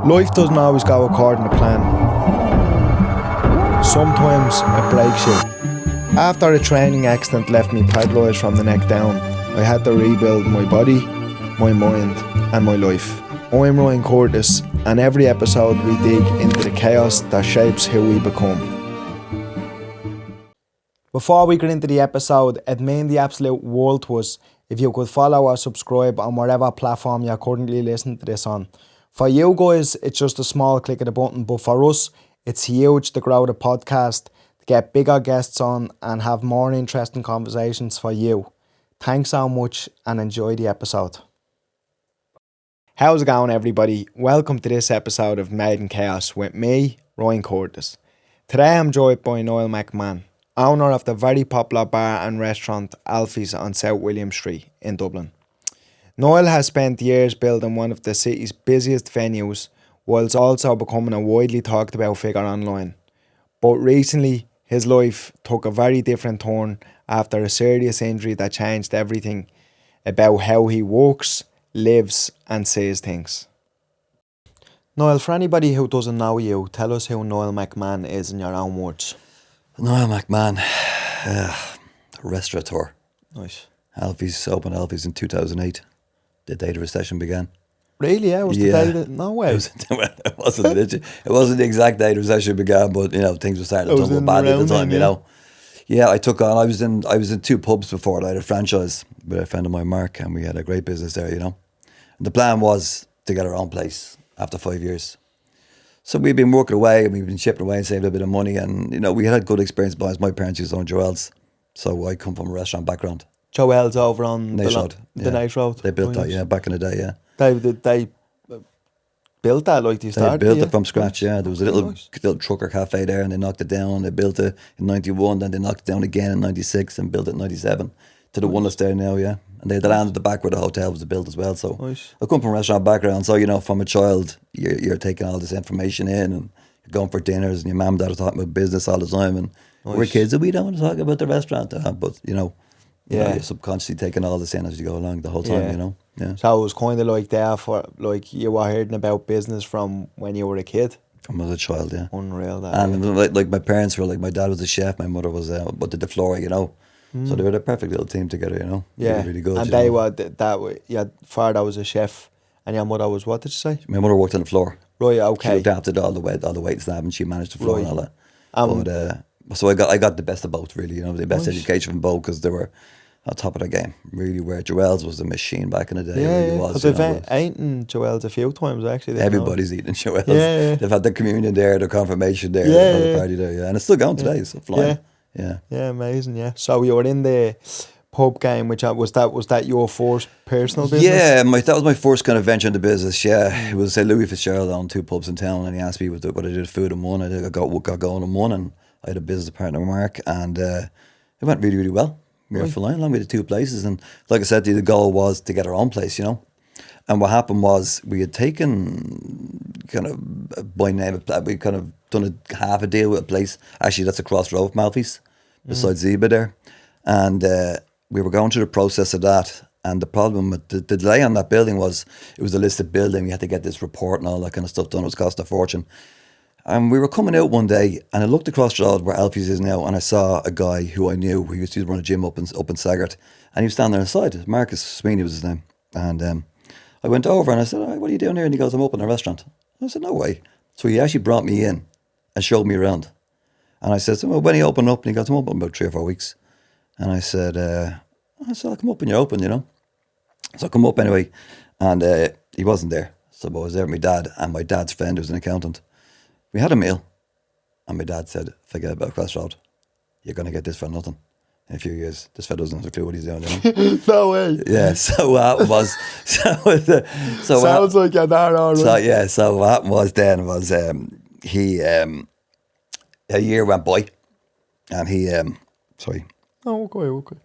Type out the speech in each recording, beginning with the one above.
Life doesn't always go according to plan. Sometimes it breaks you. After a training accident left me paralysed from the neck down, I had to rebuild my body, my mind and my life. I'm Ryan Curtis, and every episode we dig into the chaos that shapes who we become. Before we get into the episode, it'd mean the absolute world to us if you could follow or subscribe on whatever platform you're currently listening to this on. For you guys, it's just a small click of the button, but for us, it's huge to grow the podcast, to get bigger guests on and have more interesting conversations for you. Thanks so much and enjoy the episode. How's it going, everybody? Welcome to this episode of Made in Chaos with me, Ryan Curtis. Today I'm joined by Niall McMahon, owner of the very popular bar and restaurant Alfie's on South William Street in Dublin. Niall has spent years building one of the city's busiest venues, whilst also becoming a widely talked about figure online. But recently, his life took a very different turn after a serious injury that changed everything about how he works, lives and sees things. Niall, for anybody who doesn't know you, tell us who Niall McMahon is in your own words. Niall McMahon, restaurateur. Nice. Alfie's opened Alfie's in 2008. The day the recession began. Really? Yeah, it was the day that... No way. It wasn't the exact day the recession began, but things were starting to tumble badly at the time. Yeah, I took on. I was in two pubs before. I had a franchise with a friend of mine, Mark, and we had a great business there. And the plan was to get our own place after 5 years. So we've been working away and we've been chipping away and saving a bit of money, and we had good experience. My parents used to own Joelle's, so I come from a restaurant background. Joelle's over on Naas Road. The Naas Road. They built that, back in the day, They built that like they started? They built it from scratch, There was a little trucker cafe there and they knocked it down. They built it in 91, then they knocked it down again in 96 and built it in 97 to the one that's there now, And they had the land at the back where the hotel was built as well. So I come from a restaurant background, so from a child, you're taking all this information in and you're going for dinners and your mum and dad are talking about business all the time, and we're kids and we don't want to talk about the restaurant, but you're subconsciously taking all this in as you go along the whole time, So it was kind of like there for, like, you were hearing about business from when you were a kid? From as a child, yeah. Unreal, that. And like my parents were, like, my dad was a chef, my mother was but did the floor, So they were the perfect little team together, Yeah. Really good. And they were, your father was a chef and your mother was, what did you say? My mother worked on the floor. Right, okay. She adapted all the weight staff and she managed the floor and all that. So I got the best of both, really, the best education from both, because they were on top of the game, really. Where Joelle's was a machine back in the day. Yeah, it really was. Because I've eaten Joelle's a few times, actually. Everybody's eating Joelle's. Yeah. They've had the communion there, the confirmation there, the party there, and it's still going today. It's still flying. Yeah, amazing. Yeah. So you were in the pub game, which was that your first personal business? Yeah, that was my first kind of venture into business. Yeah, it was Louis Fitzgerald owned two pubs in town, and he asked me what I did food in one. I got going in one, and I had a business partner, Mark, and it went really, really well. We were flying along with the two places, and like I said, the goal was to get our own place, And what happened was we had taken kind of by name, we kind of done half a deal with a place. Actually, that's across the road from Alfie's, beside Zeba there, and we were going through the process of that. And the problem with the delay on that building was it was a listed building. We had to get this report and all that kind of stuff done. It was cost a fortune. And we were coming out one day, and I looked across the road where Alfie's is now, and I saw a guy who I knew, who used to run a gym up in Saggart, and he was standing there inside. Marcus Sweeney was his name. And I went over and I said, "What are you doing here?" And he goes, "I'm opening a restaurant." I said, "No way." So he actually brought me in and showed me around. And I said, "Well, when he opened up?" And he goes, "I'm open about 3 or 4 weeks." And I said, "I'll come up when you're open, So I come up anyway, and he wasn't there. So I was there with my dad and my dad's friend, who was an accountant. We had a meal, and my dad said, "Forget about across the road. You're going to get this for nothing in a few years. This fella doesn't have a clue what he's doing." No way. Yeah, so what happened was... Sounds like you're not all right. So what happened was then was he... a year went by, and he... sorry. Oh, okay.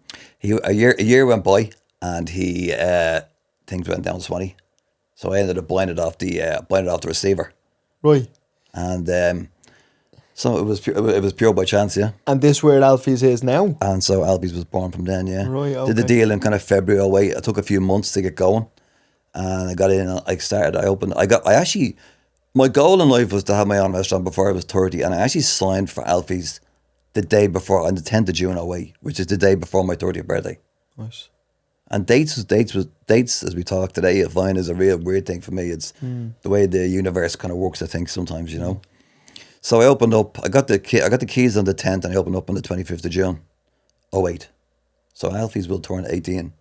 A year went by, and he... things went down Swanee. So I ended up buying it off the receiver. Right. And so it was pure by chance, yeah. And this where Alfie's is now? And so Alfie's was born from then, yeah. Right, okay. Did the deal in kind of February 2008. It took a few months to get going. And I got in, I opened, I actually My goal in life was to have my own restaurant before I was 30, and I actually signed for Alfie's the day before, on the 10th of June 08, which is the day before my 30th birthday. Nice. And dates, as we talk today, I find is a real weird thing for me. It's the way the universe kind of works, I think, sometimes, you know. So I opened up, I got the keys on the 10th, and I opened up on the 25th of June 08. So Alfie's will turn 18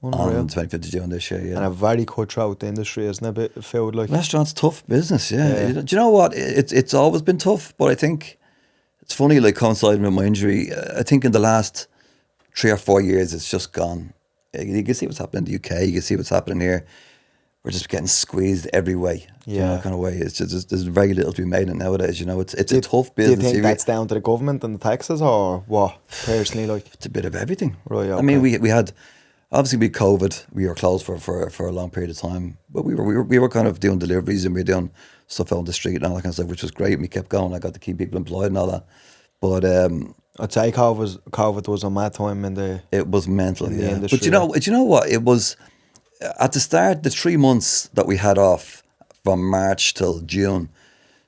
Unreal. on the 25th of June this year, yeah. And a very cutthroat industry, isn't it? Bit food like. Restaurants, tough business, yeah. Do you know what? It's always been tough, but I think it's funny, like coinciding with my injury. I think in the last 3 or 4 years, it's just gone. You can see what's happening in the UK. You can see what's happening here. We're just getting squeezed every way. Yeah, you know, kind of way. It's just there's very little to be made in it nowadays. You know, it's a tough business. Do you think that's down to the government and the taxes, or what? Personally, like it's a bit of everything. Right. Okay. I mean, we had obviously with COVID, we were closed for a long period of time, but we were kind of doing deliveries and we were doing stuff out on the street and all that kind of stuff, which was great. And we kept going. I got to keep people employed and all that. But I'd say COVID was a mad time in the. It was mental, in the yeah. industry, But you know what? It was at the start, the 3 months that we had off from March till June.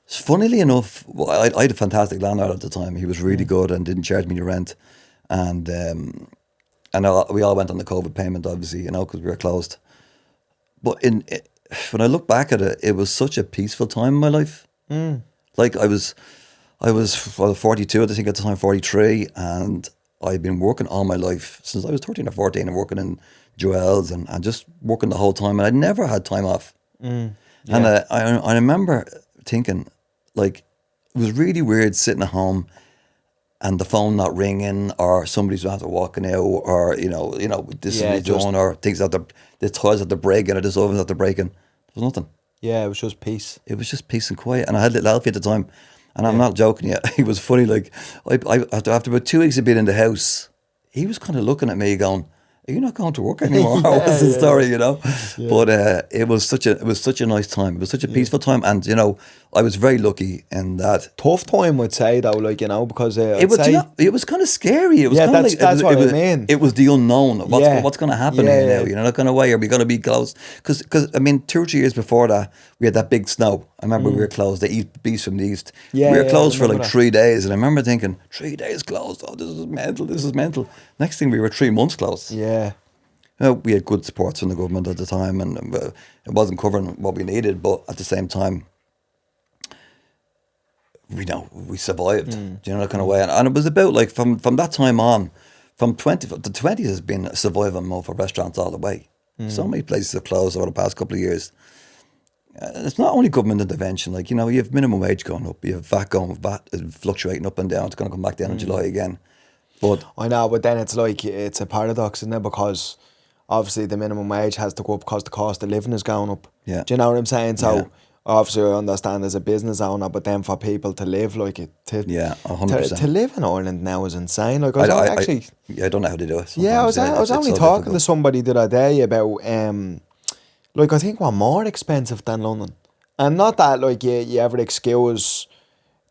Funnily enough, well, I had a fantastic landlord at the time. He was really good and didn't charge me the rent, and we all went on the COVID payment, obviously, you know, because we were closed. But when I look back at it, it was such a peaceful time in my life. Like I was 42, I think at the time, 43, and I'd been working all my life since I was 13 or 14 and working in Joelle's and just working the whole time, and I'd never had time off. And I remember thinking, like, it was really weird sitting at home and the phone not ringing, or somebody's after walking out, or you know, this is done, or things that the toys at the breaking, or this oven's at the breaking. There was nothing. Yeah, it was just peace. It was just peace and quiet, and I had little Alfie at the time. And I'm not joking yet. He was funny. Like, after about 2 weeks of being in the house, he was kind of looking at me going, "Are you not going to work anymore?" What's the story, you know? Yeah. But it was such a nice time. It was such a peaceful time, and you know, I was very lucky in that. Tough time, I'd say, though, like, you know, because it was kind of scary. It was kind of like, that's what I mean. It was the unknown. What's going to happen here now? You know, that kind of way. Are we going to be closed? Because I mean, 2 or 3 years before that, we had that big snow. I remember we were closed. The beast from the east. We were closed for like 3 days, and I remember thinking, 3 days closed. Oh, this is mental. This is mental. Next thing, we were 3 months closed. Yeah. We had good support from the government at the time, and it wasn't covering what we needed, but at the same time, we survived. Do you know, that kind of way? And it was about like from that time on, from 20, the 20s has been a survival mode for restaurants all the way. So many places have closed over the past couple of years. It's not only government intervention, like, you know, you have minimum wage going up, you have VAT fluctuating up and down. It's going to come back down in July again. But I know, but then it's like, it's a paradox, isn't it? Because obviously the minimum wage has to go up because the cost of living is going up. Yeah. Do you know what I'm saying? So obviously I understand as a business owner, but then for people to live, like, 100%. To live in Ireland now is insane. Like, I don't know how to do it. Yeah, I was only talking to somebody the other day about like, I think we're more expensive than London. And not that, like, you ever excuse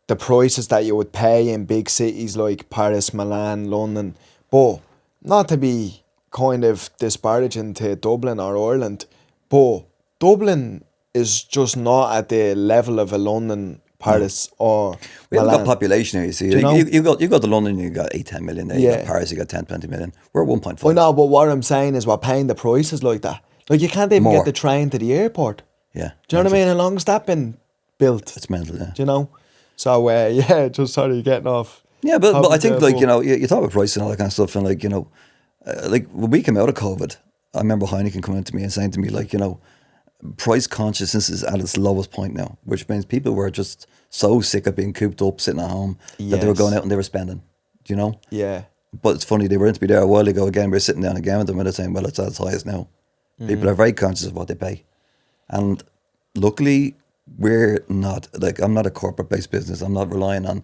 the prices that you would pay in big cities like Paris, Milan, London, but not to be kind of disparaging to Dublin or Ireland, but Dublin is just not at the level of a London, Paris, or we Milan. haven't got population here, you see. You got to London, you got 8-10 million there. You got Paris, you got 10-20 million. We're 1.5. I know, but what I'm saying is we're paying the prices like that. Like, you can't even get the train to the airport. Yeah. Do you know what I mean? How long has that been built? It's mental, yeah. Do you know? So, just sorry getting off. Yeah, but I think, like, you know, you talk about price and all that kind of stuff, and, like, you know, like, when we came out of COVID, I remember Heineken coming to me and saying to me, like, you know, price consciousness is at its lowest point now, which means people were just so sick of being cooped up, sitting at home, that they were going out and they were spending, do you know? Yeah. But it's funny, they were meant to be there a while ago again. We were sitting down again with them and they're saying, well, it's at its highest now. People are very conscious of what they pay. And luckily, we're not, like, I'm not a corporate-based business. I'm not relying on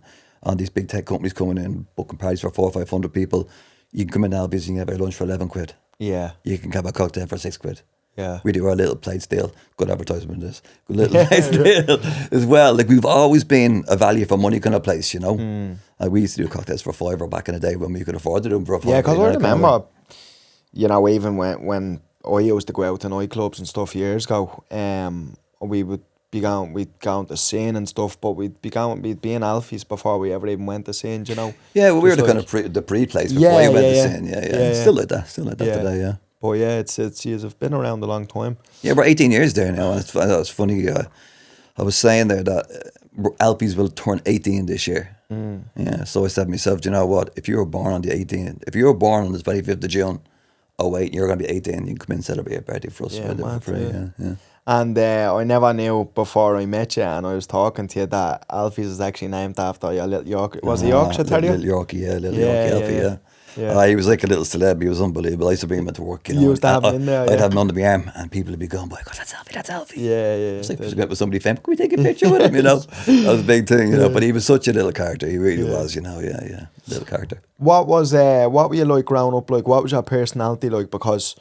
these big tech companies coming in, booking parties for 400 or 500 people. You can come in Alfie's and you can have a lunch for 11 quid. Yeah. You can have a cocktail for 6 quid. Yeah. We do our little plates deal. Good advertisement, this. Good little plates deal as well. Like, we've always been a value for money kind of place, you know. Like, we used to do cocktails for £5 back in the day when we could afford to do them for £5. Yeah, because I remember, you know, even when I used to go out to nightclubs and stuff years ago, we would we'd gone to sing and stuff, but we'd be in Alfie's before we ever even went to sing, you know. Yeah, well, we were Just the kind of the pre-place before you went to sing. Yeah. It's still like that. Still like that today, yeah. But yeah, it's you've been around a long time. Yeah, we're 18 years there now, and it's funny. I was saying there that Alfie's will turn 18 this year. Yeah, so I said to myself, do you know what? If you were born on the 18th, if you were born on the 25th of June, oh wait, you're going to be 18. You can come in and celebrate your birthday for us. Yeah, For free. Yeah. And I never knew before I met you, and I was talking to you that Alfie's is actually named after your little York. Was it Yorkshire Terrier? Little Yorkie, Yorkie Alfie, yeah. He was like a little celeb. He was unbelievable. I used to bring him into work. You used to have him in there. I'd have him under my arm, and people would be going, "Boy, God, that's Alfie." Yeah. It's like if with somebody famous. Can we take a picture with him? You know, that was a big thing. You know, but he was such a little character. He really was. You know, yeah, little character. What were you like growing up? Like, what was your personality like? Because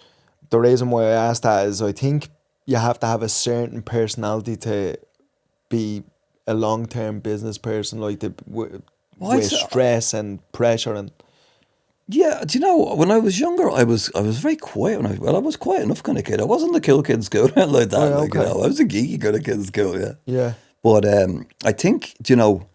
the reason why I asked that is I think you have to have a certain personality to be a long-term business person, like with stress and pressure and. Yeah, do you know, when I was younger, I was very quiet. I was quiet enough kind of kid. I wasn't the cool kid in school like that. Oh, okay. You know, I was a geeky kind of kid in school, yeah. Yeah. But I think, you know,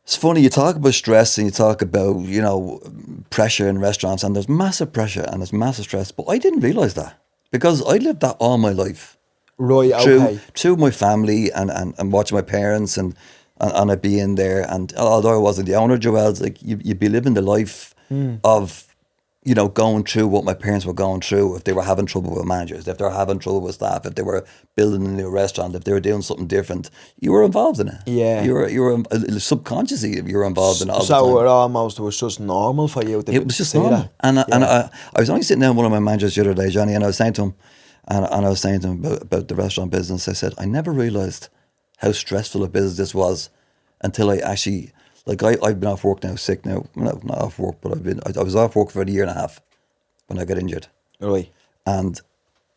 it's funny, you talk about stress and you talk about, you know, pressure in restaurants, and there's massive pressure and there's massive stress, but I didn't realise that because I lived that all my life. Right, okay. Through my family and watching my parents and I'd be in there, and although I wasn't the owner, Joelle's like, you'd be living the life of, you know, going through what my parents were going through. If they were having trouble with managers, if they were having trouble with staff, if they were building a new restaurant, if they were doing something different, you were involved in it. Yeah, you were subconsciously you were involved in it all the time. So it was just normal for you. It was just normal. And I was only sitting down with one of my managers the other day, Johnny, and I was saying to him, and I was saying to him about the restaurant business. I said, I never realised how stressful a business this was until I actually. Like I've been off work now, sick now. Not off work, but I was off work for a year and a half when I got injured. Right. And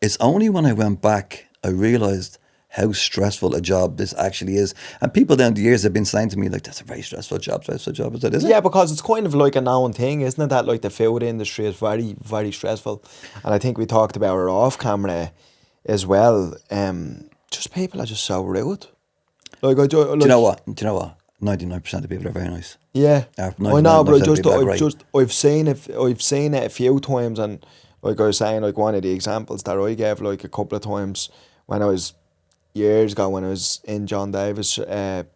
it's only when I went back I realised how stressful a job this actually is. And people down the years have been saying to me, like, that's a very stressful job. Is that, is it? Yeah, because it's kind of like a known thing, isn't it? That like the food industry is very, very stressful. And I think we talked about it off camera as well. Just people are just so rude. Like, do you know what? 99% of people are very nice. Yeah, I know, but I've seen it a few times, and like I was saying, like one of the examples that I gave, like a couple of times when I was years ago when I was in John Davis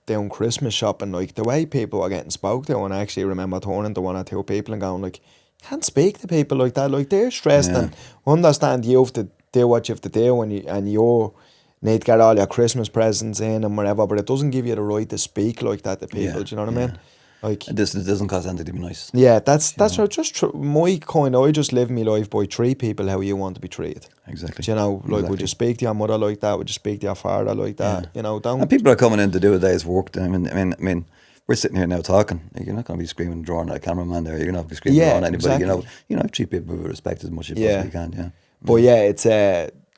doing Christmas shopping, like the way people were getting spoke to, and I actually remember turning to one or two people and going like, can't speak to people like that, like they're stressed and understand you have to do what you have to do, and you're need to get all your Christmas presents in and whatever, but it doesn't give you the right to speak like that to people. Do you know what I mean? Like, and this doesn't cost anything to be nice. Yeah, that's my kind. I just live my life by treat people how you want to be treated. Exactly. Do you know, like, would you speak to your mother like that? Would you speak to your father like that? Yeah. You know, don't. And people are coming in to do a day's work. I mean, we're sitting here now talking. You're not going to be screaming and drawing at a cameraman there. You're not going to be screaming and drawing at anybody. Exactly. You know, treat people with respect as much as you possibly can. Yeah. But yeah, it's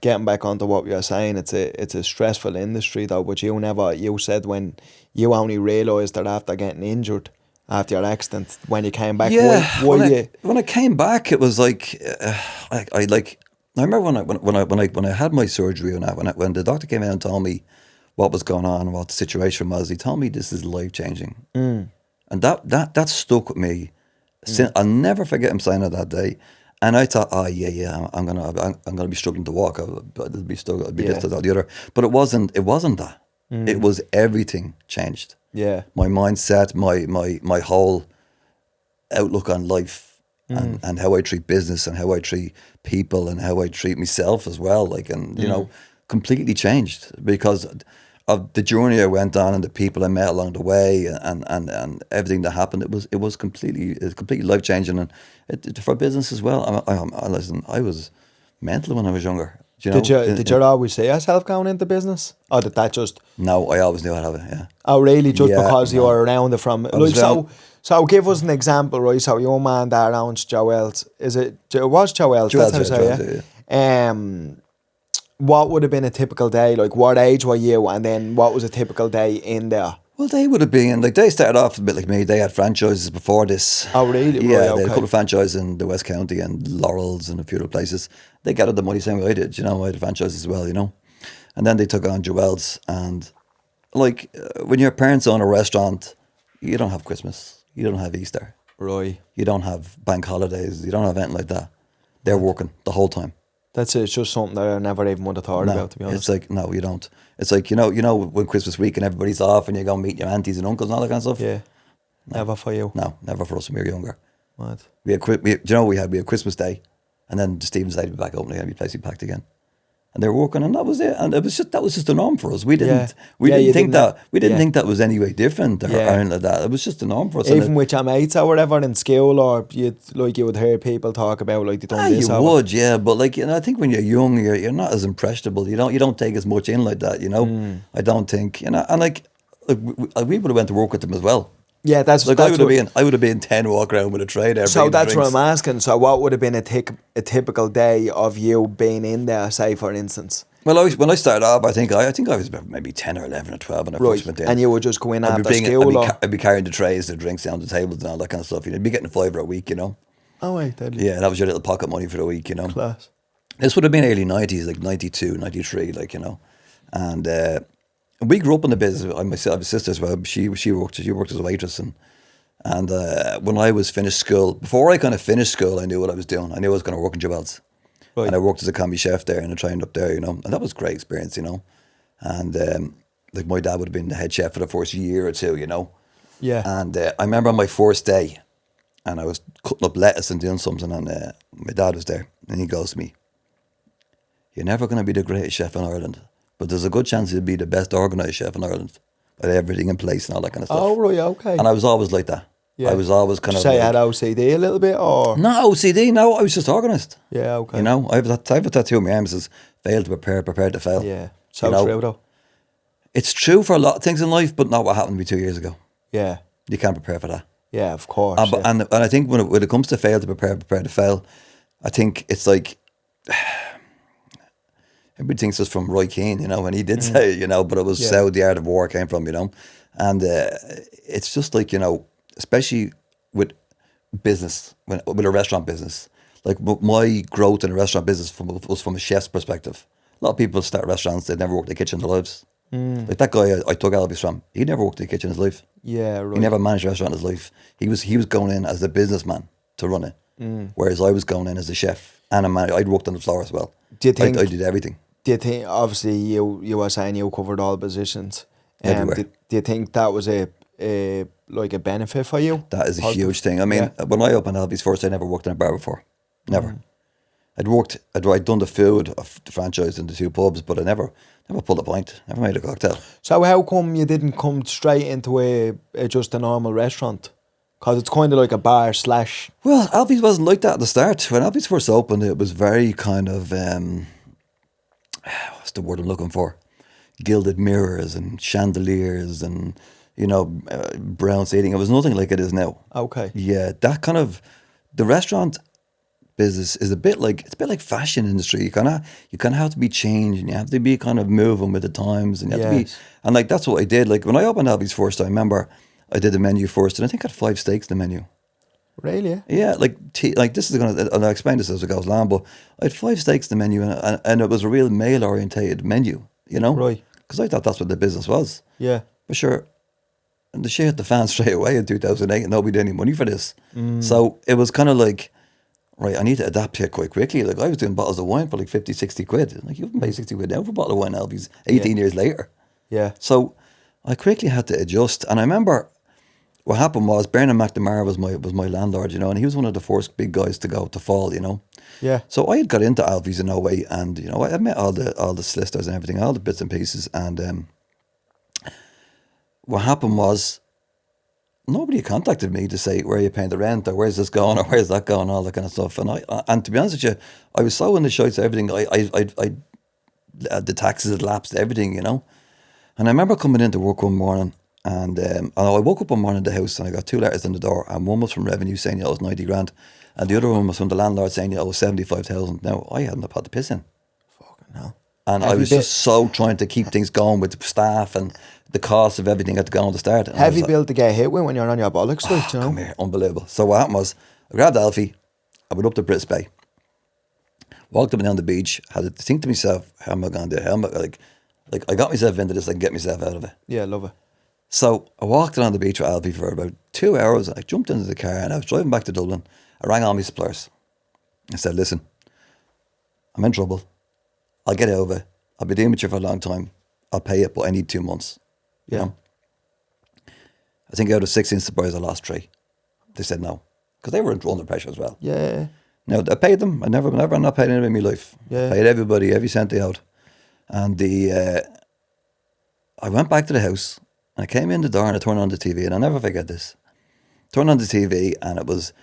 getting back onto what we were saying, it's a stressful industry though, but you said when you only realised that after getting injured after your accident, when you came back, when I came back, it was like, I remember when I had my surgery and when the doctor came in and told me what was going on and what the situation was, he told me this is life-changing. And that stuck with me. I'll never forget him saying it that day. And I thought, I'm gonna be struggling to walk. I'll be this, that, the other. But it wasn't that. It was everything changed. Yeah. My mindset, my whole outlook on life, and how I treat business and how I treat people and how I treat myself as well. Like, and you know, completely changed because of the journey I went on and the people I met along the way and everything that happened. It was completely life changing, and for business as well. Listen, I was mental when I was younger. Do you know? Did you always see yourself going into business, or did that just? No, I always knew I'd have it. Yeah. Oh, really? Just because you were around it from like so. Give us an example, right? So your man that owns Joelle's. It was Joelle's? That's how I say it. What would have been a typical day? Like, what age were you, and then what was a typical day in there? Well, they would have been, like, they started off a bit like me. They had franchises before this. Oh, really? Yeah, right, they had a couple of franchises in the West County and Laurels and a few other places. They gathered the money same way I did, you know. I had a franchise as well, you know. And then they took on Joelle's. And like, when your parents own a restaurant, you don't have Christmas. You don't have Easter. Right. You don't have bank holidays. You don't have anything like that. They're working the whole time. That's it. It's just something that I never even would have thought about, to be honest. It's like, no, you don't. It's like, you know, when Christmas week and everybody's off and you go meet your aunties and uncles and all that kind of stuff. Yeah. Never for you. No, never for us when we were younger. What? We had Christmas Day, and then Stephen's Day to be back open again. We place we packed again, and they were working, and that was it. And that was just the norm for us. We didn't think that was any way different or anything like that. It was just the norm for us. Even with your mates or whatever in school, or you would hear people talk about like they done this. You would, yeah, but like, you know, I think when you're young, you're not as impressionable. You don't take as much in like that. You know, I don't think, you know, and like we would have went to work with them as well. Yeah, that's like I would have been 10 walk around with a tray there. So that's what I'm asking. So what would have been a typical day of you being in there, say, for instance? Well, when I started off, I think I was about maybe 10 or 11 or 12 when I first went in. And you would just go in after school? I'd be carrying the trays, the drinks down the tables and all that kind of stuff. You'd be getting $5 a week, you know. Oh, wait. Deadly. Yeah, that was your little pocket money for the week, you know. Class. This would have been early 90s, like 92, 93, like, you know. And we grew up in the business. I have a sister as well. She worked as a waitress, and when I was finished school, before I kind of finished school, I knew what I was doing. I knew I was going to work in Joelle's. Right. And I worked as a combi chef there, and I trained up there, you know. And that was a great experience, you know. And like my dad would have been the head chef for the first year or two, you know. Yeah. And I remember on my first day, and I was cutting up lettuce and doing something, and my dad was there, and he goes to me, "You're never going to be the greatest chef in Ireland, but there's a good chance you'll be the best organised chef in Ireland. With everything in place and all that kind of stuff." Oh, right, okay. And I was always like that. Yeah. I was always kind of say you had OCD a little bit, or? Not OCD, no, I was just organised. Yeah, okay. You know, I have a tattoo on my arm that says, "Fail to prepare, prepare to fail." Yeah, so true though. It's true for a lot of things in life, but not what happened to me 2 years ago. Yeah. You can't prepare for that. Yeah, of course. And I think when it comes to fail to prepare to fail, I think it's like, everybody thinks it's from Roy Keane, you know, and he did say it, you know, but it was how the art of war came from, you know. And it's just like, you know, especially with business, with a restaurant business, like my growth in a restaurant business was from a chef's perspective. A lot of people start restaurants, they've never worked in the kitchen in their lives. Like that guy I took Alfie from, he never worked in the kitchen in his life. Yeah, right. He never managed a restaurant in his life. He was going in as a businessman to run it, whereas I was going in as a chef and a manager. I'd worked on the floor as well. Do you think I did everything? Do you think, obviously you were saying you covered all positions, everywhere. Do you think that was a benefit for you? That is a huge thing. I mean, when I opened Alfie's first, I never worked in a bar before. Never. I'd done the food of the franchise and the two pubs, but I never pulled a pint, never made a cocktail. So how come you didn't come straight into just a normal restaurant? Because it's kind of like a bar / Well, Alfie's wasn't like that at the start. When Alfie's first opened, it was very kind of, what's the word I'm looking for? Gilded mirrors and chandeliers and, you know, brown seating. It was nothing like it is now. Okay. Yeah, that kind of, the restaurant business is a bit like fashion industry. You kind of have to be changed, and you have to be kind of moving with the times, and you have to be, and like that's what I did. Like when I opened Alfie's first, I remember I did the menu first, and I think I had 5 steaks in the menu. Really? Yeah, like this is gonna, and I'll explain this as it goes along, but I had 5 steaks in the menu, and it was a real male orientated menu, you know, right? Because I thought that's what the business was. Yeah, for sure. And the shit hit the fan straight away in 2008, and nobody did any money for this. So it was kind of like, right, I need to adapt here quite quickly. Like I was doing bottles of wine for like 50, 60 quid. Like you can pay 60 quid now for a bottle of wine, Alfie's 18 years later. Yeah. So I quickly had to adjust. And I remember what happened was Bernard McNamara was my landlord, you know, and he was one of the first big guys to go to fall, you know. Yeah. So I had got into Alfie's in 08, and you know, I met all the solicitors and everything, all the bits and pieces, and what happened was nobody contacted me to say, where are you paying the rent, or where's this going, or where's that going, all that kind of stuff. And to be honest with you, I was so in the shites of everything. I the taxes had lapsed, everything, you know. And I remember coming into work one morning, and I woke up one morning in the house, and I got 2 letters in the door, and one was from revenue saying I was 90 grand, and the other one was from the landlord saying I was 75,000. Now I hadn't had the piss in. Fucking hell. And I was just so trying to keep things going with the staff and the cost of everything had to go on the start. Heavy bill to get hit with when you're on your bollocks, you know? Come here, unbelievable. So what happened was, I grabbed Alfie, I went up to British Bay, walked up and down the beach, had to think to myself, how am I going to do it? Like, I got myself into this, I can get myself out of it. Yeah, love it. So I walked around the beach with Alfie for about 2 hours. I jumped into the car and I was driving back to Dublin. I rang all my suppliers. I said, listen, I'm in trouble. I'll get out of it. I'll be dealing with you for a long time. I'll pay it, but I need 2 months. You Yeah. know? I think out of 16 suppliers, I lost 3. They said no. Because they were under pressure as well. Yeah. Now, I paid them. I never not paid anyone in my life. Yeah. I paid everybody, every cent they owed. And I went back to the house and I came in the door and I turned on the TV, and I'll never forget this. Turned on the TV and it was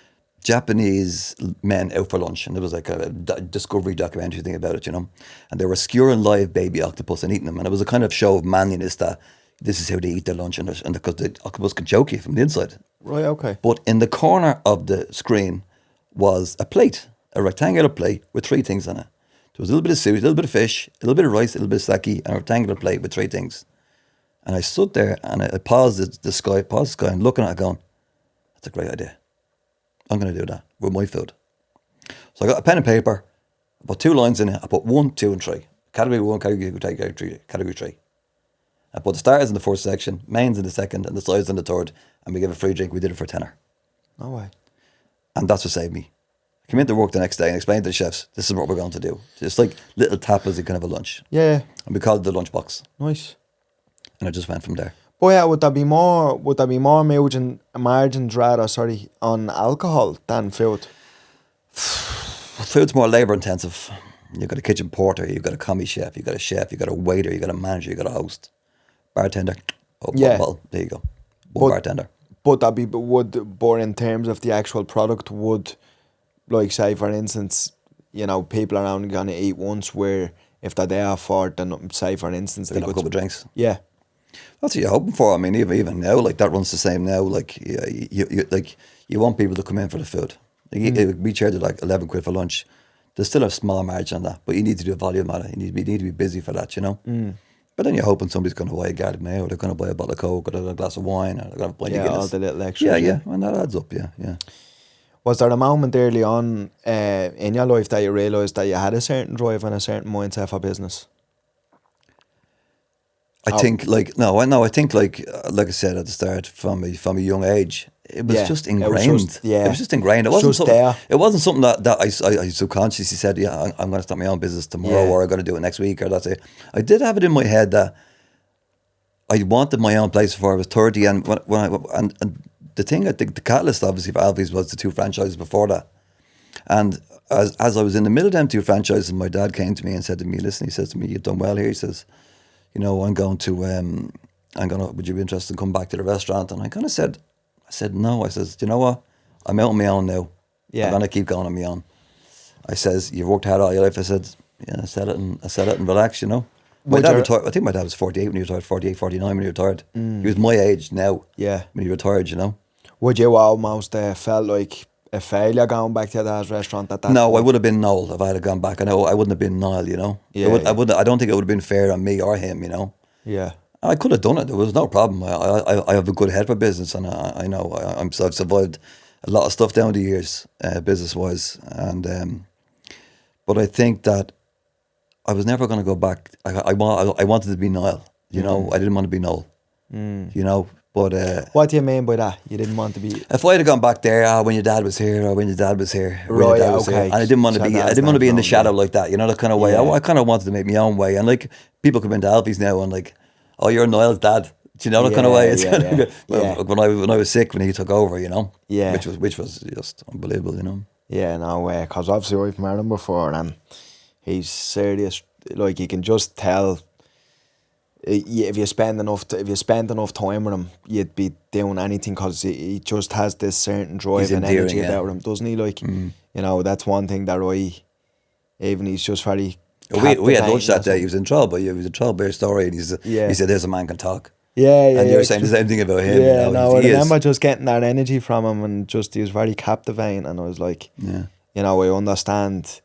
Japanese men out for lunch, and there was like a Discovery documentary thing about it, you know. And they were skewering live baby octopus and eating them, and it was a kind of show of manliness that this is how they eat their lunch, and because the octopus can choke you from the inside. Right, okay. But in the corner of the screen was a plate, a rectangular plate with 3 things on it. There was a little bit of sushi, a little bit of fish, a little bit of rice, a little bit of sake, and a rectangular plate with 3 things. And I stood there and I paused the sky and looking at it going, that's a great idea. I'm going to do that with my food. So I got a pen and paper, I put 2 lines in it, I put 1, 2 and 3. Category 1, category 2, category 3. I put the starters in the first section, mains in the second, and the sides in the third, and we gave a free drink. We did it for £10. No way. And that's what saved me. I came into work the next day and explained to the chefs, this is what we're going to do. Just like little tapas, you can have a lunch. Yeah. And we called it the lunchbox. Nice. And I just went from there. But yeah, would there be more margins rather, on alcohol than food? Food's more labour intensive. You've got a kitchen porter, you've got a commis chef, you've got a chef, you've got a waiter, you've got a manager, you've got a host. Bartender. Oh, Yeah. Well, there you go. One bartender. But in terms of the actual product, would, like, say for instance, you know, people are only gonna eat once, where if they're there for, then say for instance, They got a couple of drinks. Yeah. That's what you're hoping for. I mean, even now, like, that runs the same now. Like, you want people to come in for the food. Like, we charge like 11 quid for lunch. There's still a small margin on that, but you need to do a volume at it. You need to be busy for that, you know. But then you're hoping somebody's going to buy a garlic mayo, they're going to buy a bottle of Coke, or a glass of wine, or they're going to buy a Guinness. All the little extras. Yeah, and that adds up. Yeah. Was there a moment early on in your life that you realised that you had a certain drive and a certain mindset for business? I think I said at the start, from a young age, it was just ingrained. It was just ingrained. It wasn't something. There. It wasn't something that I subconsciously said, yeah, I'm going to start my own business tomorrow, or I'm going to do it next week, or that's it. I did have it in my head that I wanted my own place before I was 30, and the thing, I think the catalyst obviously for Alfie's was the 2 franchises before that. And as I was in the middle of them 2 franchises, my dad came to me and said to me, listen, he says to me, you've done well here. He says, you know, would you be interested in coming back to the restaurant? And I said no. I says, do you know what? I'm out on my own now. Yeah. I'm gonna keep going on my own. I says, you've worked hard all your life. I said, yeah, I said it and relax, you know. My dad retired. I think my dad was 48 when he retired, 48, 49 when he retired. He was my age now. Yeah. When he retired, you know. Would you almost felt like a failure going back to your dad's restaurant at that No, point? I would have been Noel if I had gone back. I know I wouldn't have been Niall, you know. Yeah, I don't think it would have been fair on me or him, you know. Yeah. I could have done it. There was no problem. I have a good head for business, and I know I've survived a lot of stuff down the years, business wise. And but I think that I was never going to go back. I wanted to be Niall. You know, I didn't want to be Noel. You know, but What do you mean by that? You didn't want to be? if I had gone back there, when your dad was here, or when your dad was here, Right, here, and I didn't want to be, in the shadow like that. You know, that kind of way. Yeah. I kind of wanted to make my own way, and like people come into Alfie's now and like, oh, you're Niall's dad. Do you know that kind of way? It's kind of, when I was sick when he took over, you know, which was just unbelievable, you know. Yeah, no way. Because obviously I've met him before, and he's serious. Like, you can just tell. If you spend enough time with him, you'd be doing anything, because he just has this certain drive and energy about him, doesn't he? Like, you know, that's one thing that he's just very. We had lunch that day. He was in trouble. He was in trouble by a story, and he said, "There's a man can talk." And you're saying the same thing about him. Yeah, you know? I remember just getting that energy from him, and just he was very captivating, and I was like, you know, I understand,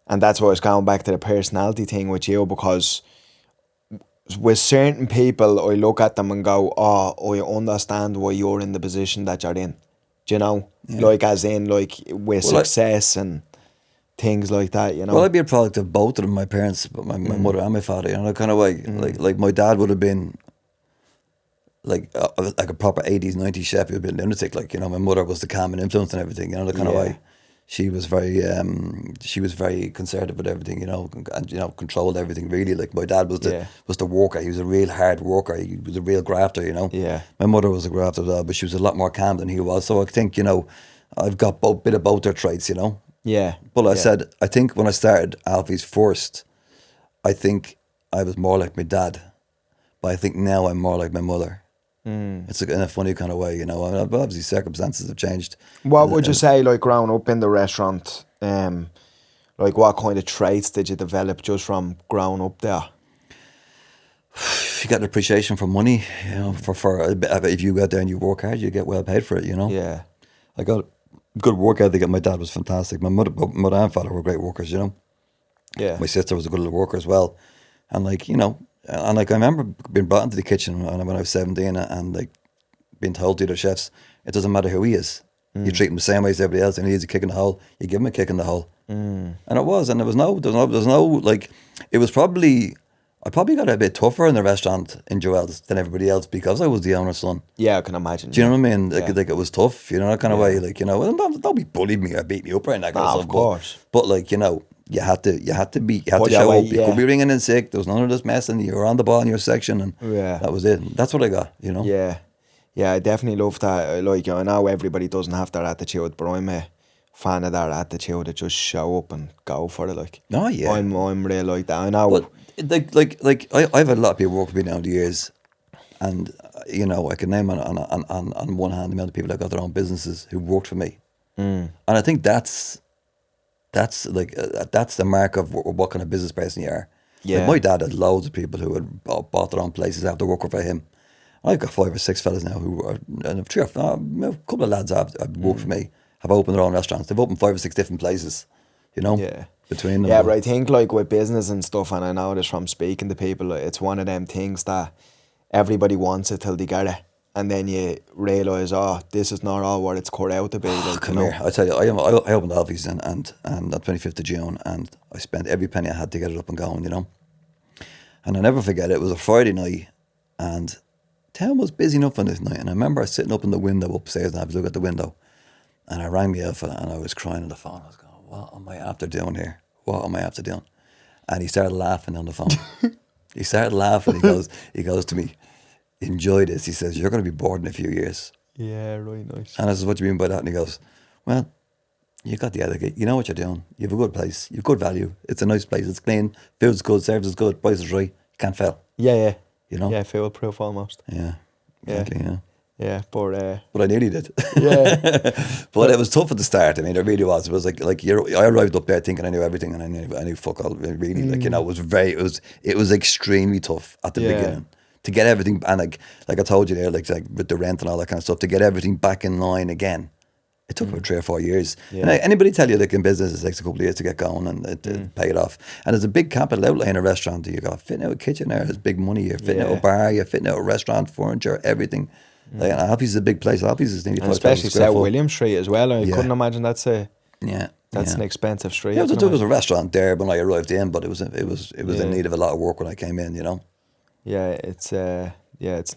and that's why I was going back to the personality thing with you, because with certain people, I look at them and go, oh, I understand why you're in the position that you're in. Do you know? Like, as in, like, with success and things like that, you know. Well, I'd be a product of both of them, my parents, but my mother and my father, you know, that kind of way. Like my dad would have been like a proper 80s, 90s chef. He would have been a lunatic. Like, you know, my mother was the calming influence and everything, you know, the kind of way. She was very conservative with everything, you know, and, you know, controlled everything really. Like my dad was the worker. He was a real hard worker. He was a real grafter, you know. Yeah. My mother was a grafter as well, but she was a lot more calm than he was. So I think, you know, I've got a bit of both their traits, you know. Yeah. But I think when I started Alfie's first, I think I was more like my dad. But I think now I'm more like my mother. It's in a funny kind of way, you know. I mean, obviously circumstances have changed. What would you say, like, growing up in the restaurant, like, what kind of traits did you develop just from growing up there? You got an appreciation for money, you know, for if you go out there and you work hard, you get well paid for it, you know. Yeah. I got good work ethic, and my dad was fantastic. My mother and father were great workers, you know. Yeah. My sister was a good little worker as well. And like, you know, and like I remember being brought into the kitchen when I was 17 and like being told to the chefs, it doesn't matter who he is. You treat him the same way as everybody else, and he needs a kick in the hole, you give him a kick in the hole. And it was, and there was no like, it was probably, I probably got a bit tougher in the restaurant in Joelle's than everybody else because I was the owner's son. Yeah, I can imagine. Do you know what I mean? Like it was tough, you know, that kind of way. Like, you know, don't be bullied me or beat me up or anything like that. Of course. But like, you know, you had to show up. You could be ringing in sick. There was none of this messing. You were on the ball in your section, and that was it. And that's what I got, you know. Yeah, yeah, I definitely love that. Like, I know everybody doesn't have that attitude, but I'm a fan of that attitude. To just show up and go for it. Like, oh yeah, I'm real like that. I know. Well, like I've had a lot of people work with me down the years, and you know, I can name on one hand the amount of people that got their own businesses who worked for me, and I think that's the mark of what kind of business person you are. Yeah. Like my dad had loads of people who had bought their own places after working for him. I've got 5 or 6 fellas now who are, and a couple of lads have worked for me, have opened their own restaurants. They've opened 5 or 6 different places, you know. Yeah. Between them. Yeah, but I think like with business and stuff, and I know this from speaking to people, it's one of them things that everybody wants it till they get it. And then you realise, this is not all what it's cut out to be. Like, come here, I tell you, I opened Alfie's and on 25th of June, and I spent every penny I had to get it up and going, you know. And I'll never forget it was a Friday night, and town was busy enough on this night. And I remember I sitting up in the window upstairs, and I was looking at the window, and I rang me out for that, and I was crying on the phone. I was going, what am I after doing here? What am I after doing? And he started laughing on the phone. He started laughing. He goes to me, enjoy this. He says, you're going to be bored in a few years. Yeah, right, nice. And I says, what do you mean by that? And he goes, well, you got the etiquette. You know what you're doing. You have a good place. You have good value. It's a nice place. It's clean. Food's good. Service is good. Price is right. You can't fail. Yeah. You know? Yeah, foolproof almost. Yeah. Exactly, yeah. Yeah, but I nearly did. Yeah. But it was tough at the start. I mean, it really was. It was like I arrived up there thinking I knew everything, and I knew fuck all. Really, like, you know, it was extremely tough at the beginning to get everything, and like I told you there, like with the rent and all that kind of stuff, to get everything back in line again. It took about 3 or 4 years. Yeah. And anybody tell you, like, in business, it takes a couple of years to get going and to pay it off. And there's a big capital outlay in a restaurant. You got fitting out a kitchen there, there's big money. You're fitting out a bar, you're fitting out a restaurant, furniture, everything. Like, and Alfie's is a big place. Alfie's is nearly 5,000 especially square South foot. William Street as well. I couldn't imagine that's an expensive street. Yeah, there was a restaurant there when I arrived in, but it was in need of a lot of work when I came in, you know. Yeah, it's an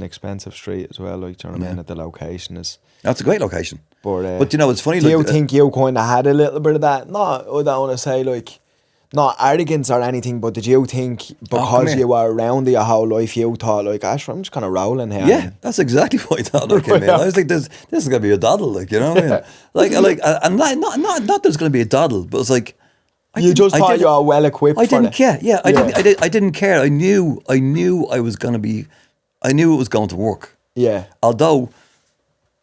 expensive street as well. Like, do you know what I mean? That the location is. That's a great location. But you know, it's funny. Do you think you kind of had a little bit of that? No, I don't want to say like, not arrogance or anything, but did you think because you were around it your whole life, you thought like, Ash, I'm just kind of rolling here? Yeah, that's exactly what I thought. Like, I was like, this is gonna be a doddle, like, you know what I mean? Like, and not there's gonna be a doddle, but it's like. You just thought you were well equipped. I didn't care. Yeah, I didn't care. I knew I was gonna be. I knew it was going to work. Yeah. Although,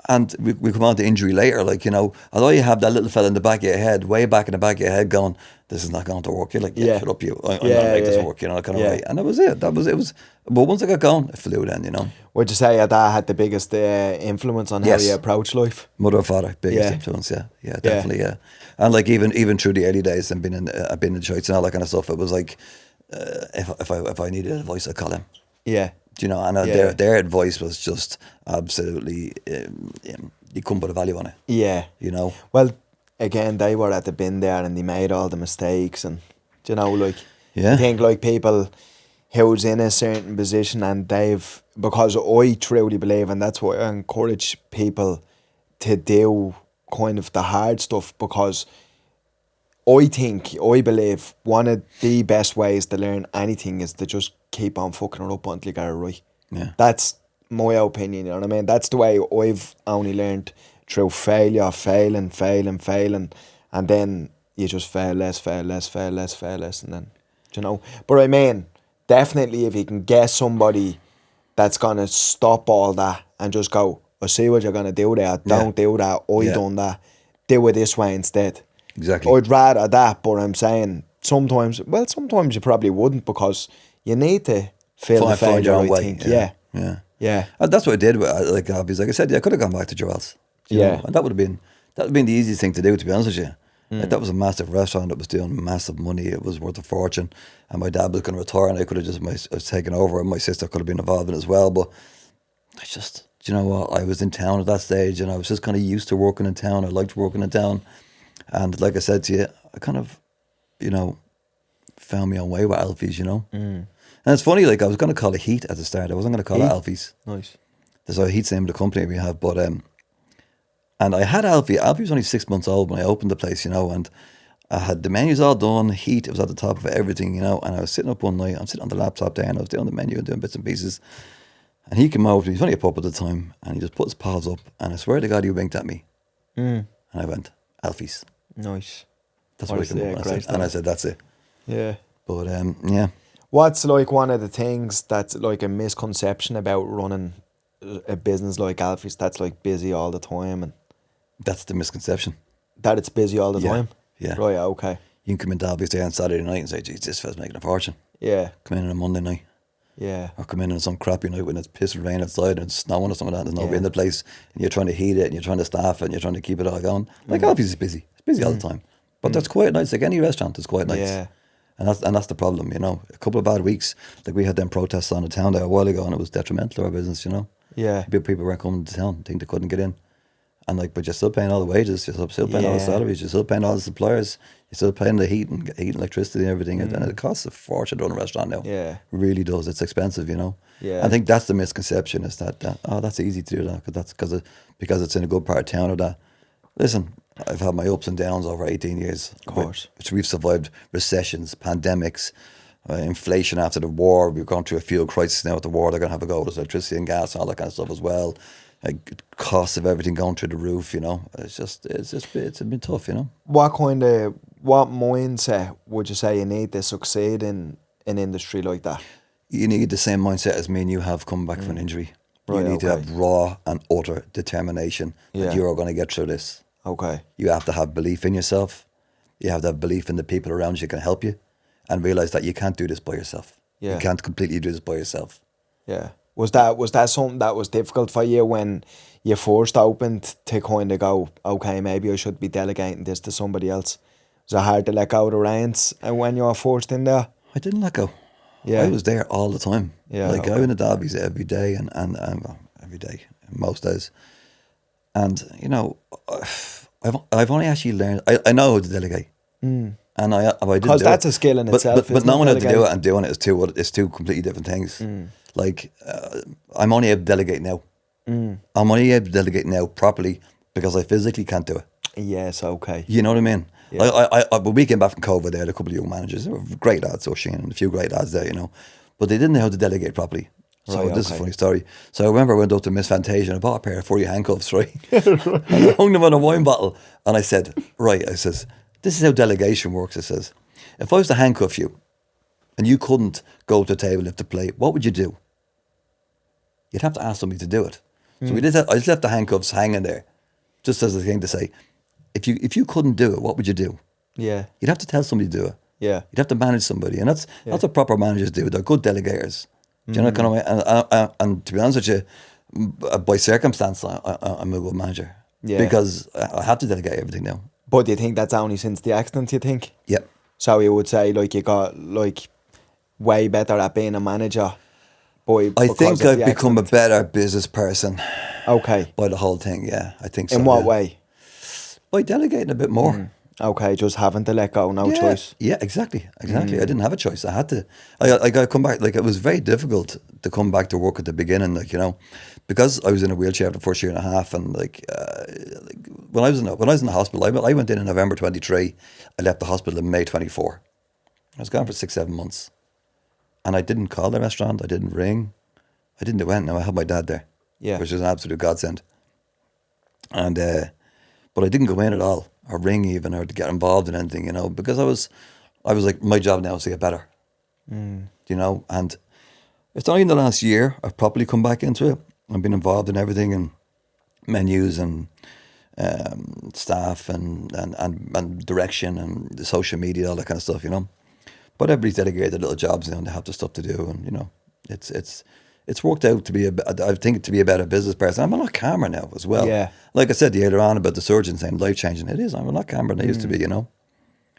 and we come on to injury later, like, you know, although you have that little fella in the back of your head, way back in the back of your head going, this is not going to work. You're like, shut up, you. I'm not make this work, you know, that kind of way. And that was it. It was, but once I got going, it flew then, you know. Would you say your dad had the biggest influence on how you approach life? Mother and father, biggest influence, yeah, definitely, yeah. And like even through the early days and I've been in church and all that kind of stuff, it was like, if I needed advice, I'd call him. Yeah. Do you know, and their advice was just absolutely, you couldn't put a value on it. Yeah. You know? Well, again, they were at the bin there and they made all the mistakes. And, you know, like, Yeah. I think, like, people who's in a certain position and because I truly believe, and that's why I encourage people to do kind of the hard stuff, because I believe one of the best ways to learn anything is to just keep on fucking it up until you get it right. Yeah. That's my opinion, you know what I mean? That's the way I've only learned, through failure, failing, and then you just fail less, and then, you know. But I mean, definitely if you can get somebody that's going to stop all that and just go, I see what you're going to do there, don't do that, done that, do it this way instead. Exactly. I'd rather that, but I'm saying sometimes you probably wouldn't, because you need to feel the Find failure, your own I way. think. Yeah. And that's what I did with, like, Alfie's. Like I said, I could have gone back to Joelle's. You know? And that would have been the easiest thing to do, to be honest with you. Like, that was a massive restaurant that was doing massive money. It was worth a fortune, and my dad was going to retire, and I could have just taken over, and my sister could have been involved in it as well. But I just, you know what, I was in town at that stage, and I was just kind of used to working in town. I liked working in town, and like I said to you, I kind of, you know, found my own way with Alfie's, you know. And it's funny, like, I was going to call it Heat at the start. I wasn't going to call it Alfie's. Nice. There's a Heat's the name of the company we have, but and I had Alfie. Alfie was only 6 months old when I opened the place, you know, and I had the menus all done. Heat, it was at the top of everything, you know. And I was sitting up one night, I'm sitting on the laptop there, and I was doing the menu and doing bits and pieces. And he came over to me, he was only a pup at the time, and he just put his paws up, and I swear to God, he winked at me. And I went, Alfie's. Nice. That's what I came up with. And I said, that's it. Yeah. But, yeah. What's, like, one of the things that's, like, a misconception about running a business like Alfie's, that's, like, busy all the time? And that's the misconception. That it's busy all the time? Yeah. Right, okay. You can come into Alfie's there on Saturday night and say, geez, this fella's making a fortune. Yeah. Come in on a Monday night. Yeah. Or come in on some crappy night when it's pissing rain outside and it's snowing or something like that, and there's nobody in the place, and you're trying to heat it, and you're trying to staff it, and you're trying to keep it all going. Like, Alfie's is busy. It's busy all the time. But there's quiet nights, like any restaurant, there's quiet nights. Yeah. And that's the problem, you know. A couple of bad weeks, like we had them protests on the town there a while ago, and it was detrimental to our business, you know. Yeah. People weren't coming to town, think they couldn't get in. And like, but you're still paying all the wages, you're still paying all the salaries, you're still paying all the suppliers, you're still paying the heat and electricity and everything, and it costs a fortune to run a restaurant now. Yeah. It really does. It's expensive, you know. Yeah. I think that's the misconception, is that that's easy to do that because it's in a good part of town or that. Listen, I've had my ups and downs over 18 years. Of course. Which we've survived recessions, pandemics, inflation after the war. We've gone through a fuel crisis now with the war. They're going to have a go with electricity and gas and all that kind of stuff as well. Costs of everything going through the roof, you know. It's been tough, you know. What mindset would you say you need to succeed in an industry like that? You need the same mindset as me and you have coming back from an injury. Right, you need to have raw and utter determination that you're going to get through this. Okay. You have to have belief in yourself. You have to have belief in the people around you who can help you, and realise that you can't do this by yourself. Yeah. You can't completely do this by yourself. Yeah. Was that something that was difficult for you when you first opened, to kind of go, okay, maybe I should be delegating this to somebody else? Was it hard to let go of the reins when you were forced in there? I didn't let go. Yeah. I was there all the time. Yeah. Like, I went to Derby's every day and well, every day, most days. And, you know, I've only actually learned, I know how to delegate. And I didn't, because that's a skill in itself. But knowing how to do it and doing it is two completely different things. Like, I'm only able to delegate now. I'm only able to delegate now properly because I physically can't do it. Yes, okay. You know what I mean? Yeah. When we came back from COVID, there had a couple of young managers. They were great lads, O'Sheen, and a few great lads there, you know. But they didn't know how to delegate properly. So this is a funny story. So I remember I went up to Miss Fantasia and I bought a pair of 40 handcuffs, right? And I hung them on a wine bottle. And I said, right, I says, this is how delegation works. I says, if I was to handcuff you and you couldn't go to the table, lift the plate, what would you do? You'd have to ask somebody to do it. So we did that. I just left the handcuffs hanging there, just as a thing to say, if you couldn't do it, what would you do? Yeah. You'd have to tell somebody to do it. Yeah. You'd have to manage somebody, and that's what proper managers do. They're good delegators. Do you know kind of way? And to be honest with you, by circumstance, I'm a good manager. Yeah. Because I have to delegate everything now. But do you think that's only since the accident, you think? Yep. So you would say, like, you got, like, way better at being a manager? I think I've become a better business person. Okay. By the whole thing, yeah. I think so. In what yeah. way? By delegating a bit more. Okay, just having to let go, no Yeah, choice. yeah, exactly. I didn't have a choice. I had to. I got to come back. Like, it was very difficult to come back to work at the beginning. Like, because I was in a wheelchair for the first year and a half, and when I was in the hospital, I went in November 23. I left the hospital in May 24. I was gone for 6-7 months, and I didn't call the restaurant. I didn't ring. I didn't do anything. I had my dad there, which was an absolute godsend. And but I didn't go in at all, or ring even, or to get involved in anything, because I was like, my job now is to get better, and it's only in the last year I've properly come back into it. I've been involved in everything, and menus and staff and direction and the social media, all that kind of stuff, But everybody's delegated little jobs now, and they have the stuff to do, and it's worked out to be I think to be a better business person. I'm a lot calmer now as well. Yeah. Like I said earlier on about the surgeon saying life changing, it is. I'm a lot calmer than I used to be, Do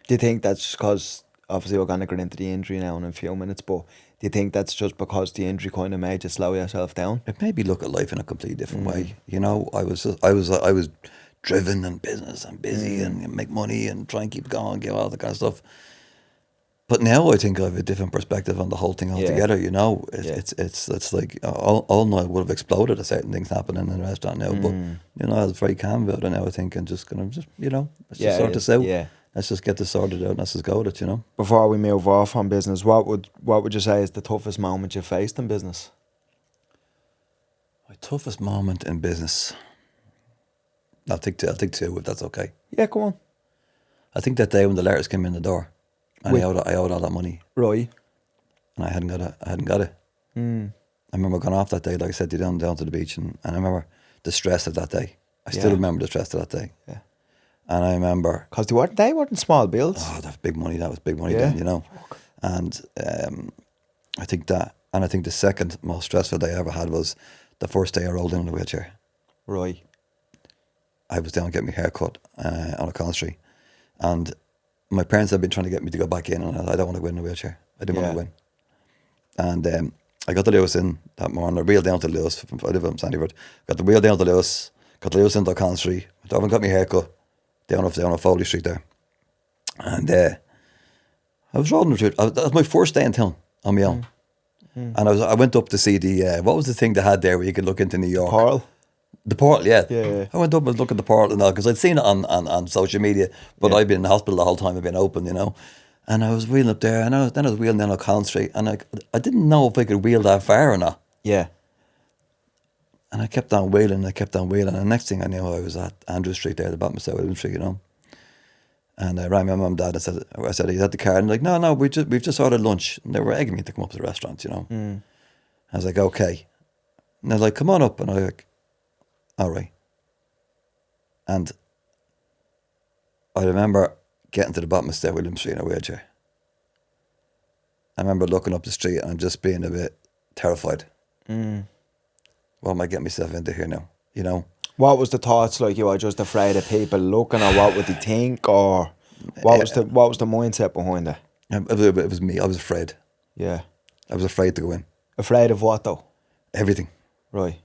you think that's because, obviously we're going to get into the injury now in a few minutes, but do you think that's just because the injury kind of made you slow yourself down? It made me look at life in a completely different way. I was driven and business and busy and make money and try and keep going, get all that kind of stuff. But now I think I have a different perspective on the whole thing altogether. It's like all night would have exploded at certain things happening in the restaurant now. But I was very calm about it now, I think, and just let's just sort this out. Yeah. Let's just get this sorted out and let's just go with it, Before we move off on business, what would you say is the toughest moment you faced in business? My toughest moment in business. I'll take two if that's okay. Yeah, go on. I think that day when the letters came in the door. And I owed all that money. Right. And I hadn't got it. I remember going off that day, like I said, down to the beach, and I remember the stress of that day. I still remember the stress of that day. Yeah. And I remember... Because they weren't small bills. Oh, that was big money then, And I think that, and I think the second most stressful day I ever had was the first day I rolled in a wheelchair. Right. I was down getting my hair cut on a Collins Street, and my parents had been trying to get me to go back in, and I don't want to go in a wheelchair. I didn't want to go in. And I got the Lewis in that morning. I wheeled down to Lewis. I live in Sandyford. Got the wheel down to Lewis. Got the Lewis into Collins Street. Went over and got my hair cut down off Foley Street there. And I was rolling through it. That was my first day in town on my own. And I went up to see the what was the thing they had there where you could look into New York? Portal. The portal, yeah. Yeah. I went up and looked at the portal and all, because I'd seen it on social media, but I'd been in the hospital the whole time I'd been open, And I was wheeling up there, and then I was wheeling down on Collins Street, and I didn't know if I could wheel that far or not. Yeah. And I kept on wheeling, and the next thing I knew, I was at Andrew Street there, the bottom of South William Street, And I rang my mum and dad and I said, he's at the car, and like, no, we've just ordered lunch, and they were egging me to come up to the restaurant, I was like, okay. And they're like, come on up, and I was like, all right. And I remember getting to the bottom of South William Street in a wheelchair. I remember looking up the street and just being a bit terrified. What am I getting myself into here now? What was the thoughts like? You were just afraid of people looking, or what would they think, or what was the mindset behind it? It was me. I was afraid. Yeah. I was afraid to go in. Afraid of what though? Everything. Right.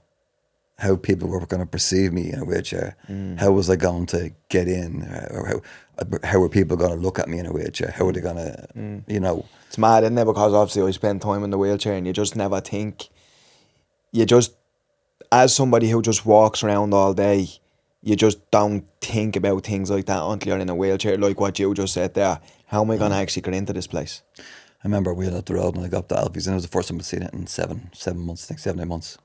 How people were going to perceive me in a wheelchair. How was I going to get in? Or how were people going to look at me in a wheelchair? How were they going to, It's mad, isn't it? Because obviously I spend time in the wheelchair, and you just never think. As somebody who just walks around all day, you just don't think about things like that until you're in a wheelchair, like what you just said there. How am I going to actually get into this place? I remember wheeling up the road and I got up to Alfie's, and it was the first time I'd seen it in 7 months, I think 7, 8 months.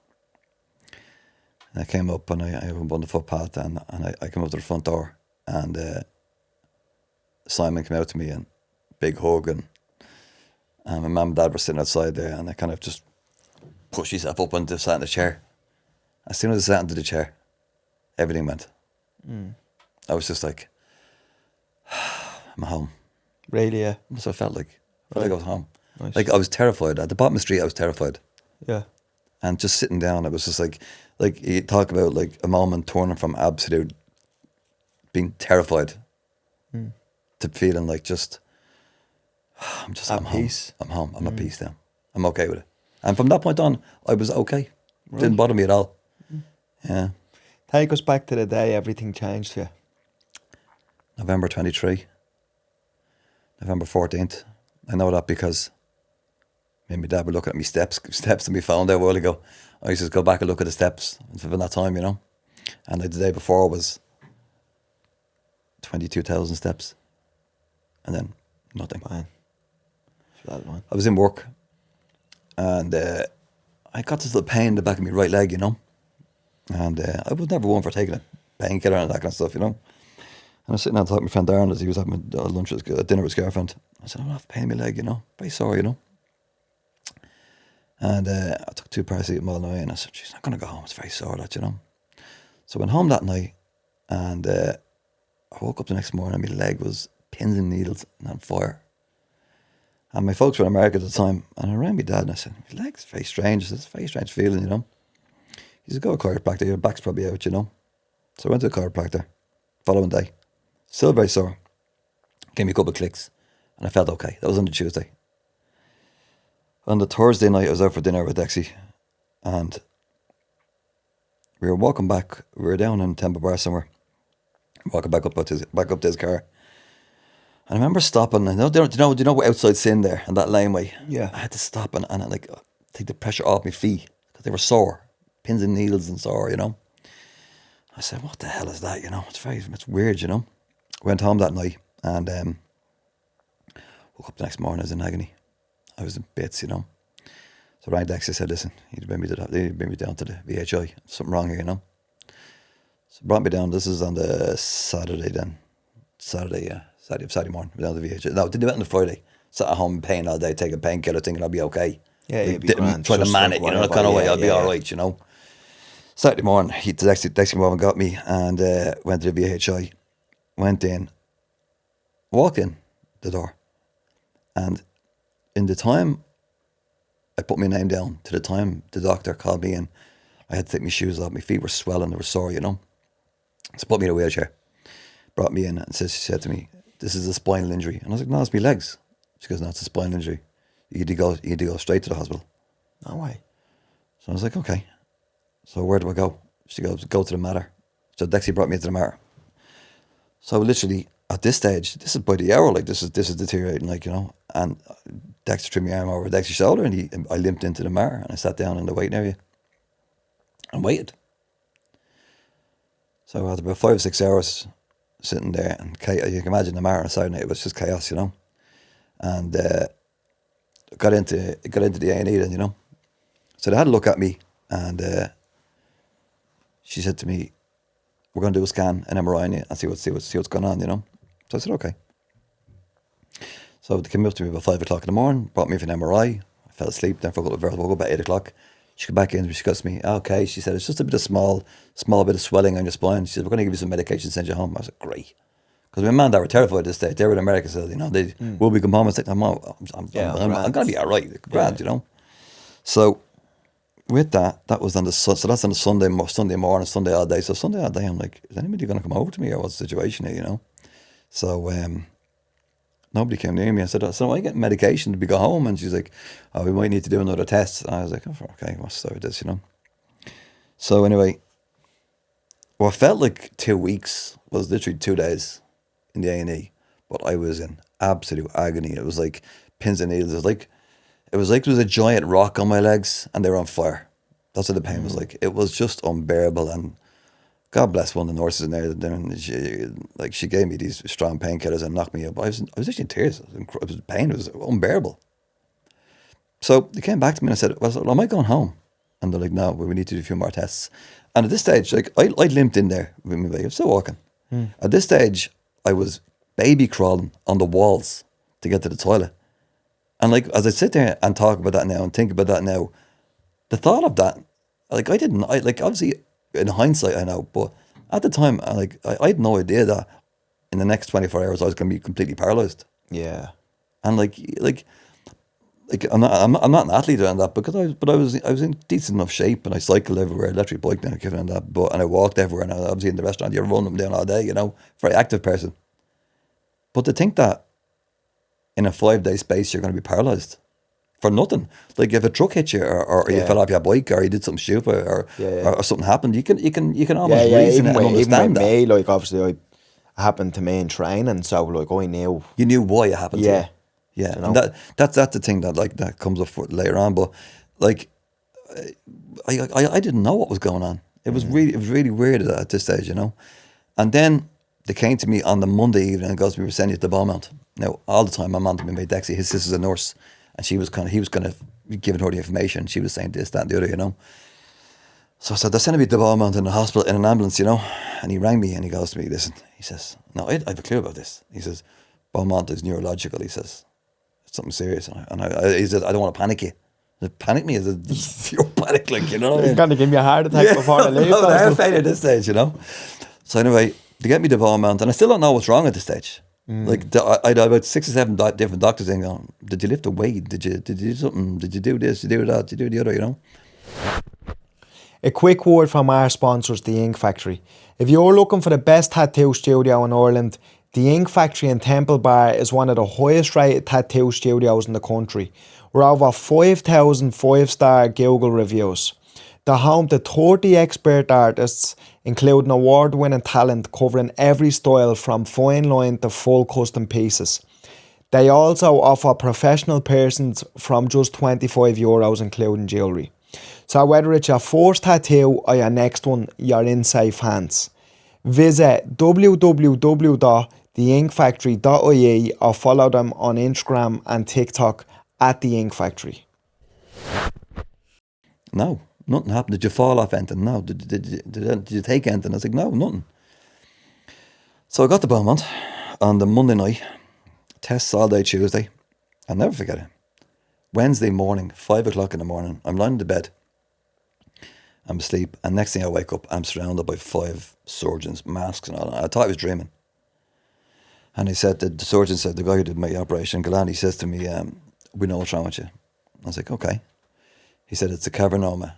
And I came up and I went on the footpath, and I came up to the front door, and Simon came out to me, and big hug, and my mum and dad were sitting outside there, and I kind of just pushed myself up and sat in the chair. As soon as I sat into the chair, everything went. I was just like, I'm home. Really, yeah. That's what I felt like. I felt like I was home. Nice. Like I was terrified. At the bottom of the street, I was terrified. Yeah. And just sitting down, I was just like you talk about like a moment turning from absolute being terrified to feeling like I'm at peace. I'm home. I'm at peace now. I'm okay with it. And from that point on, I was okay. It didn't bother me at all. Yeah. Take us back to the day everything changed for you. November 23. November 14th. I know that because me and my dad were looking at me steps that we found there a while ago. I used to go back and look at the steps from that time, you know. And the day before was 22,000 steps. And then nothing. Man. Man. I was in work and I got this little pain in the back of my right leg, you know. And I was never one for taking a painkiller and that kind of stuff, you know. And I was sitting down talking to my friend Darren as he was having lunch at dinner with his girlfriend. I said, I'm not pain in my leg, you know. Very sore, you know. And I took 2 paracetamol away and I said, geez, I'm going to go home. It's very sore, that, you know. So I went home that night and I woke up the next morning and my leg was pins and needles and on fire. And my folks were in America at the time and I rang my dad and I said, my leg's very strange. I said, it's a very strange feeling, you know. He said, go to a chiropractor, your back's probably out, you know. So I went to a chiropractor following day. Still very sore. Gave me a couple of clicks and I felt okay. That was on the Tuesday. On the Thursday night, I was out for dinner with Dexy and we were walking back. We were down in Temple Bar somewhere, walking back up to his car. And I remember stopping. And do you know outside Sin there and that laneway? Yeah. I had to stop and like take the pressure off my feet because they were sore, pins and needles and sore, you know. I said, "What the hell is that?" You know, it's weird, you know. Went home that night and woke up the next morning. I was in agony. I was in bits, you know. So I rang Dex. I said, "Listen, he'd bring me down to the VHI. Something wrong here, you know." So brought me down. This is on the Saturday then. Saturday morning. Down to the VHI. No, didn't do it on the Friday. Sat at home in pain all day, taking a painkiller, thinking I'll be okay. Yeah, like, you'd be grand. trying to man it, you know, that kind of way. I'll be all right, you know. Saturday morning, Dex came over and got me and went to the VHI. Went in, walked in the door, and in the time I put my name down to the time the doctor called me in, I had to take my shoes off. My feet were swelling, they were sore, you know. So put me in a wheelchair, brought me in, and she said to me, "This is a spinal injury." And I was like, "No, it's my legs." She goes, "No, it's a spinal injury. You need to go straight to the hospital." No way. So I was like, "Okay." So where do I go? She goes, "Go to the Mater." So Dexy brought me into the Mater. So literally at this stage, this is by the hour, like this is deteriorating, like, you know. And Dexter threw my arm over Dexter's shoulder and I limped into the Mater and I sat down in the waiting area and waited. So after about 5 or 6 hours sitting there, and you can imagine the Mater on a Saturday night, it was just chaos, you know. And got into the A&E then, you know. So they had a look at me and she said to me, "We're going to do a scan, an MRI on you and see what's going on, you know." So I said, "Okay." So they came up to me about 5 o'clock in the morning, brought me for an MRI. I fell asleep, then woke up about 8 o'clock. She came back in, she goes to me, "Okay," she said, "it's just a bit of small bit of swelling on your spine." She said, "We're going to give you some medication, send you home." I was like, "Great." Because my man, they were terrified at this stage. They were in America, so, you know, they will we come home and say, I'm going to be all right, grand, you know. So with that was on so that's on the Sunday morning, Sunday all day. So Sunday all day, I'm like, is anybody going to come over to me or what's the situation here, you know? So nobody came near me. I said, "So I get medication to go home?" And she's like, "Oh, we might need to do another test." And I was like, "Oh, okay, what's the story with this, you know?" So anyway, what felt like 2 weeks was literally 2 days in the A&E, but I was in absolute agony. It was like pins and needles. It was like there was a giant rock on my legs and they were on fire. That's what the pain was like. It was just unbearable. And God bless one of the nurses in there. She gave me these strong painkillers and knocked me up. I was actually in tears. It was pain. It was unbearable. So they came back to me and I said, "Well, am I going home?" And they're like, "No, we need to do a few more tests." And at this stage, like I limped in there with my leg. I was still walking. At this stage, I was baby crawling on the walls to get to the toilet. And like, as I sit there and talk about that now and think about that now, the thought of that, like obviously in hindsight I know, but at the time, I had no idea that in the next 24 hours I was going to be completely paralyzed. Yeah. And like I'm not an athlete or that, because I was in decent enough shape and I cycled everywhere, electric bike now, given that, and I walked everywhere, and I was obviously in the restaurant, you run them down all day, you know, very active person. But to think that in a 5-day space you're going to be paralyzed for nothing, like if a truck hit you or you fell off your bike or you did something stupid or something happened, you can almost reason it and understand even with that. me, like obviously happened to me in training, so like I knew. You knew why it happened. Yeah. To you. Yeah, You know? and that's the thing that comes up later on. But like, I didn't know what was going on. It was really weird at this stage, you know. And then they came to me on the Monday evening and goes, "We were sending you to Beaumont." Now, all the time, my mum had been made Dexy. His sister's a nurse, and he was kind of giving her the information. She was saying this, that, and the other, you know. So I said, "They're sending me to Beaumont in the hospital in an ambulance, you know." And he rang me and he goes to me, "Listen," he says, "No, I have a clue about this." He says, "Beaumont is neurological." He says, "It's something serious." He said, "I don't want to panic you." I said, "Panic me?" Is it pure panic, like, you know what I mean? You're going to give me a heart attack before I leave. No, heart failure at this stage, you know. So anyway, they get me to Beaumont, and I still don't know what's wrong at this stage. Like, I had about 6 or 7 different doctors in going, "Did you lift a weight? Did you do something? Did you do this? Did you do that? Did you do the other?" You know. A quick word from our sponsors, The Ink Factory. If you're looking for the best tattoo studio in Ireland, The Ink Factory in Temple Bar is one of the highest rated tattoo studios in the country, with over 5,000 5-star Google reviews. They're home to 30 expert artists, including award-winning talent covering every style from fine line to full custom pieces. They also offer professional piercings from just €25, including jewellery. So whether it's your first tattoo or your next one, you're in safe hands. Visit www.theinkfactory.ie or follow them on Instagram and TikTok at The Ink Factory. No, nothing happened. Did you fall off anything? No. Did you take anything? I was like, no, nothing. So I got to Beaumont on the Monday night, tests all day Tuesday. I'll never forget it. Wednesday morning, 5 o'clock in the morning, I'm lying in the bed. I'm asleep, and next thing I wake up, I'm surrounded by 5 surgeons, masks and all that. I thought I was dreaming. And he said, the surgeon said, the guy who did my operation, Galan, he says to me, "We know what's wrong with you." I was like, "Okay." He said, "It's a cavernoma."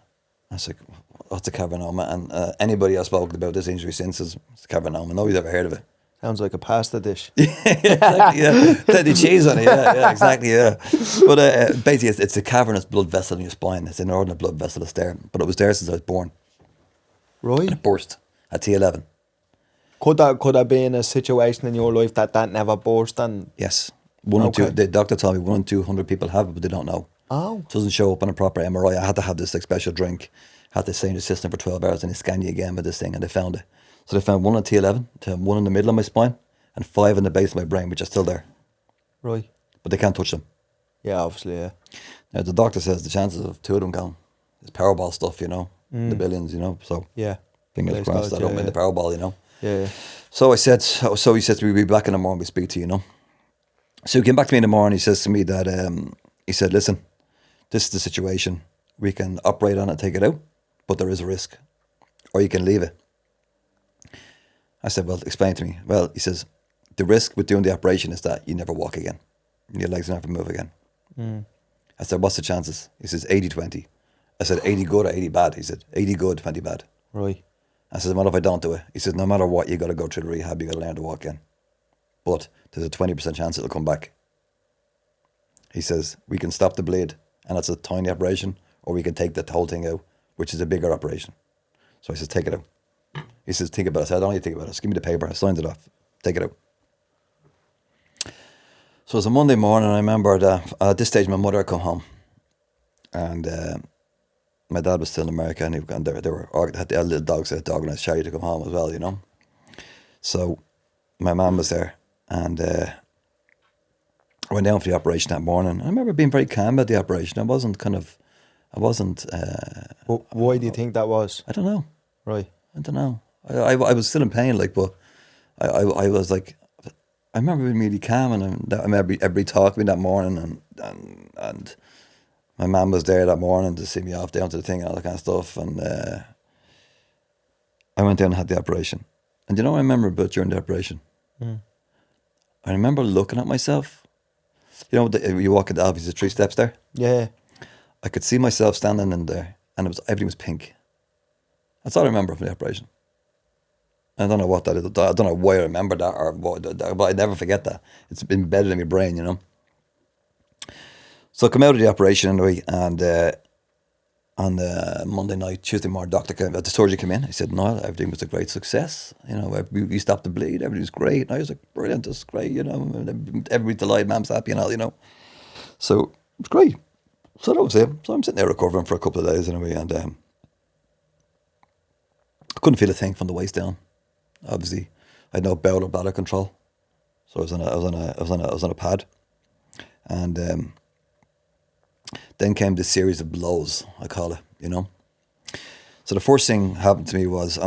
I was like, "What's a cavernoma?" And anybody I've spoken about this injury since says, "It's a cavernoma." Nobody's ever heard of it. Sounds like a pasta dish. Exactly, yeah. Plenty of cheese on it, yeah, exactly, yeah. But basically, it's a cavernous blood vessel in your spine. It's an inordinate blood vessel that's there. But it was there since I was born. Right. And it burst at T11. Could that be in a situation in your life that never burst? And Yes. One or two, the doctor told me 1 in 200 people have it, but they don't know. Oh. It doesn't show up on a proper MRI. I had to have this like special drink. Had to stay in the system for 12 hours and they scan you again with this thing, and they found it. So they found 1 on T11, 1 in the middle of my spine, and 5 in the base of my brain, which are still there. Right. But they can't touch them. Yeah, obviously, yeah. Now, the doctor says the chances of 2 of them gone is Powerball stuff, you know, the billions, you know. So Yeah. fingers Praise crossed God, I don't yeah, win the Powerball, you know. Yeah. So I said, so he says to me, "We'll be back in the morning, we speak to you, you know." So he came back to me in the morning, he says to me that, he said, "Listen, this is the situation. We can operate on it, take it out, but there is a risk. Or you can leave it." I said, "Well, explain to me." Well, he says, "The risk with doing the operation is that you never walk again. Your legs never move again." I said, "What's the chances?" He says, 80-20. I said, 80 good or 80 bad? He said, 80 good, 20 bad. Right. I said, "What if I don't do it?" He said, "No matter what, you got to go through the rehab, you got to learn to walk again. But there's a 20% chance it'll come back." He says, "We can stop the bleed, and it's a tiny operation, or we can take the whole thing out, which is a bigger operation." So I says, "Take it out." He says, "Think about it." I said, "I don't need to think about it. Just give me the paper." I signed it off. Take it out. So it was a Monday morning. I remember that at this stage my mother had come home, and my dad was still in America, and they had the little dogs that had organised Sherry to come home as well, you know. So my mum was there, and I went down for the operation that morning. I remember being very calm about the operation. I wasn't. Why do you think that was? I don't know. Right. I don't know. I was still in pain, like, but I was like, I remember being really calm, and I remember everybody talking to me that morning, and my mum was there that morning to see me off down to the thing and all that kind of stuff, and I went down and had the operation. And you know what I remember about during the operation? I remember looking at myself. You know, you walk into Alfie's, the 3 steps there. Yeah. I could see myself standing in there, and everything was pink. That's all I remember from the operation. I don't know what that is. I don't know why I remember that, or what, but I never forget that. It's been embedded in my brain, you know. So I come out of the operation anyway, and on the Monday night, Tuesday morning, the surgeon came in. He said, "Niall, everything was a great success. You know, we stopped the bleed. Everything was great." And I was like, "Brilliant, that's great." You know, everybody's delighted, Mam's happy and all. You know, so it was great. So that was it. So I'm sitting there recovering for a couple of days anyway, and I couldn't feel a thing from the waist down. Obviously, I had no bowel or bladder control, so I was on a pad, and then came this series of blows, I call it, you know. So the first thing happened to me was I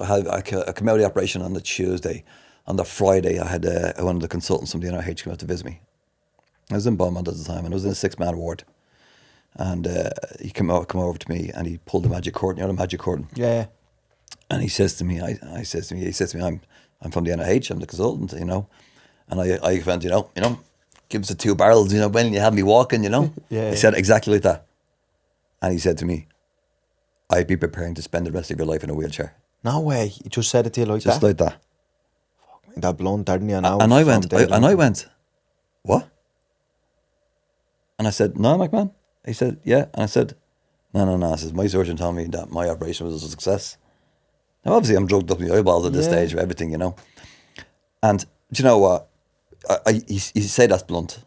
had a come out of the operation on the Tuesday. On the Friday, I wanted to consult from the NIH come out to visit me. I was in Beaumont at the time, and I was in a 6-man ward. And he come over to me, and he pulled the magic curtain. You know the magic curtain? Yeah. And he says to me, he says to me, I'm from the NIH, I'm the consultant, you know. And I went, you know, give us the 2 barrels, you know, when you had me walking, you know. Yeah. He said exactly like that. And he said to me, I'd be preparing to spend the rest of your life in a wheelchair. No way. He just said it to you like Just that? like that. That blunt, didn't you? And I went, what? And I said, "No, McMahon." He said, "Yeah." And I said, No. I says, "My surgeon told me that my operation was a success." Now, obviously, I'm drugged up in the eyeballs at this stage of everything, you know. And do you know what? He said that's blunt.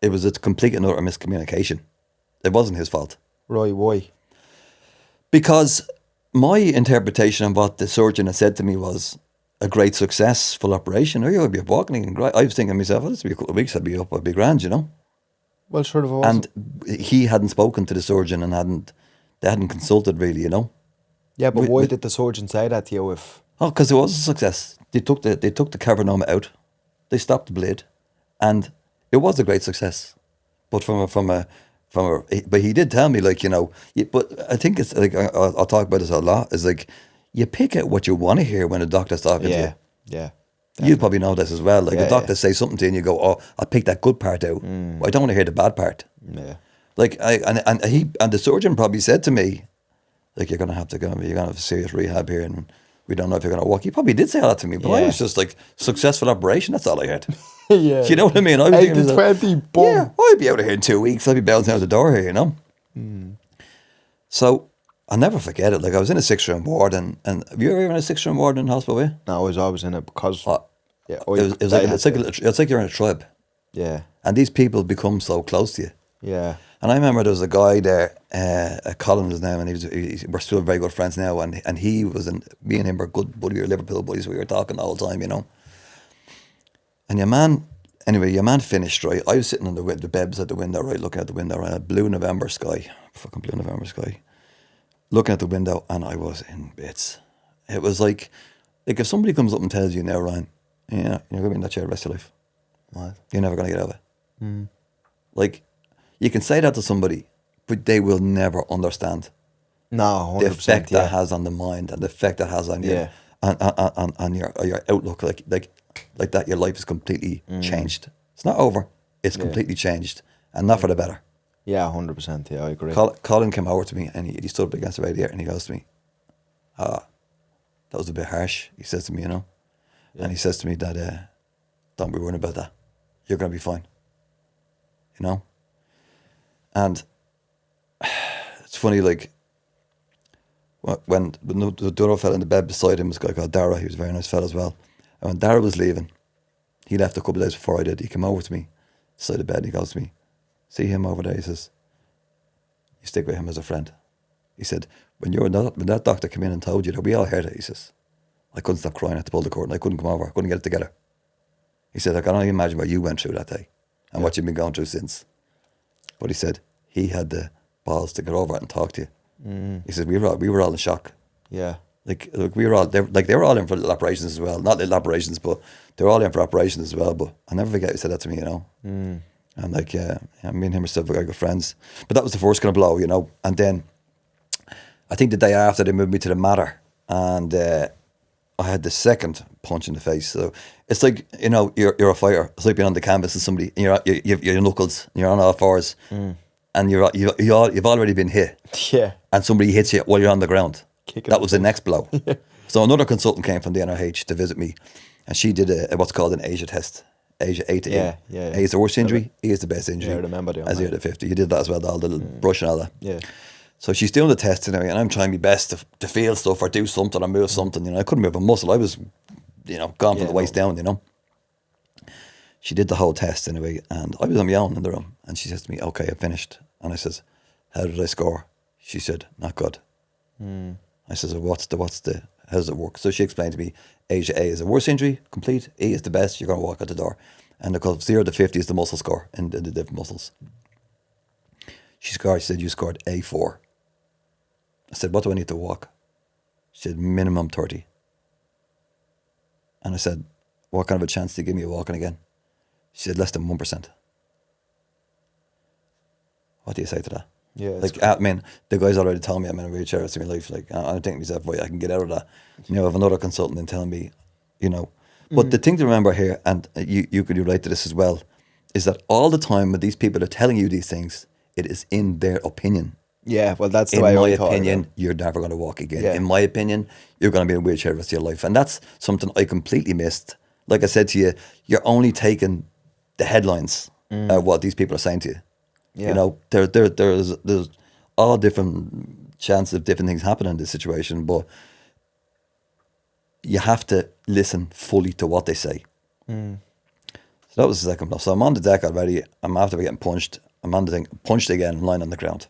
It was a complete and utter miscommunication. It wasn't his fault. Right, why? Because my interpretation of what the surgeon had said to me was a great successful operation. Oh, you'll be up walking. And I was thinking to myself, well, this will be a couple of weeks, I'd be grand, you know. Well, sort of it wasn't. And he hadn't spoken to the surgeon and they hadn't consulted really, you know. Yeah, but why did the surgeon say that to you if... Oh, because it was a success. They took the cavernoma out, they stopped the bleed, and it was a great success. But but he did tell me, like, you know, but I think it's like, I'll talk about this a lot, is like, you pick out what you want to hear when a doctor's talking to you. Yeah. You probably know this as well. Like a doctor say something to you and you go, "Oh, I'll pick that good part out. I don't want to hear the bad part." Yeah. Like and the surgeon probably said to me, like, you're gonna have a serious rehab here, and we don't know if you're gonna walk. He probably did say all that to me, but I was just like, successful operation. That's all I had. Yeah. Do you know what I mean? I was 8 to 20, boom. yeah, I'd be out of here in 2 weeks. I'd be bouncing out the door here, you know. So I'll never forget it. Like, I was in a 6-room ward, and have you ever been in a 6-room ward in hospital? Yeah. No, I was always in it because... It was like you're in a tribe. Yeah. And these people become so close to you. Yeah. And I remember there was a guy there, Colin was now, and we're still very good friends now. And he was me and him were good buddy, we were Liverpool buddies. We were talking the whole time, you know. And your man finished, right? I was sitting on the bed beside the window, right, looking out the window, right, fucking blue November sky, looking at the window, and I was in bits. It was like if somebody comes up and tells you now, Ryan, yeah, you're going to be in that chair the rest of your life. What? You're never going to get out of it. Like, you can say that to somebody, but they will never understand No, 100%. the effect that has on the mind and the effect that has on you, on your outlook. Like that, your life is completely changed. It's not over. It's completely changed, and not for the better. Yeah, 100%. Yeah, I agree. Colin came over to me, and he stood up against the radiator, and he goes to me, that was a bit harsh. He says to me, you know. And he says to me that, don't be worrying about that. You're going to be fine. You know? And it's funny, like, when the other fella in the bed beside him was a guy called Dara. He was a very nice fella as well. And when Dara was leaving, he left a couple of days before I did. He came over to me, beside the bed, and he goes to me, "See him over there?" He says, "You stick with him as a friend." He said, when that doctor came in and told you that, we all heard it. He says, I couldn't stop crying. I had to pull the curtain. I couldn't come over. I couldn't get it together. He said, I can only imagine what you went through that day and what you've been going through since. But he said he had the balls to get over it and talk to you. He said we were all in shock. Yeah. Like we were all they were all in for little operations as well. Not little operations, but they were all in for operations as well. But I'll never forget he said that to me, you know. And like me and him are still very good friends. But that was the first kind of blow, you know. And then I think the day after they moved me to the Mater, and I had the second punch in the face. So it's like, you know, you're a fighter. It's like being on the canvas and somebody, you're your knuckles, and you're on all fours, and you've already been hit. Yeah. And somebody hits you while you're on the ground. Kicking That was the next blow. So another consultant came from the NIH to visit me, and she did what's called an Asia test. Asia A to E. Yeah. A is the worst injury, E is the best injury. Yeah, I remember doing as that. you're the 50. You did that as well, all the little brush and all that. Yeah. So she's doing the test anyway, and I'm trying my best to feel stuff or do something or move something. You know, I couldn't move a muscle. I was, you know, gone from the waist down. You know. She did the whole test anyway, and I was on my own in the room, and she says to me, "Okay, I finished." And I says, "How did I score?" She said, "Not good." I says, well, how does it work? So she explained to me, age A is a worse injury, complete. E is the best, you're going to walk out the door. And of course, 0 to 50 is the muscle score in the different muscles. She said, you scored A4. I said, what do I need to walk? She said, minimum 30. And I said, what kind of a chance do you give me of walking again? She said, less than 1%. What do you say to that? Yeah, like, I mean, the guys already told me I'm in a wheelchair rest of my life. Like, I'm thinking to myself, wait, I can get out of that. You know, I have another consultant and telling me, you know. But the thing to remember here, and you could relate to this as well, is that all the time when these people are telling you these things, it is in their opinion. Yeah, well, that's the In way my I thought. opinion, you're never going to walk again. Yeah. In my opinion, you're going to be in a wheelchair the rest of your life. And that's something I completely missed. Like I said to you, you're only taking the headlines of what these people are saying to you. Yeah. You know, there's all different chances of different things happening in this situation, but you have to listen fully to what they say. So that was the second blow. So I'm on the deck already. I'm after getting punched. I'm on the thing, punched again, lying on the ground.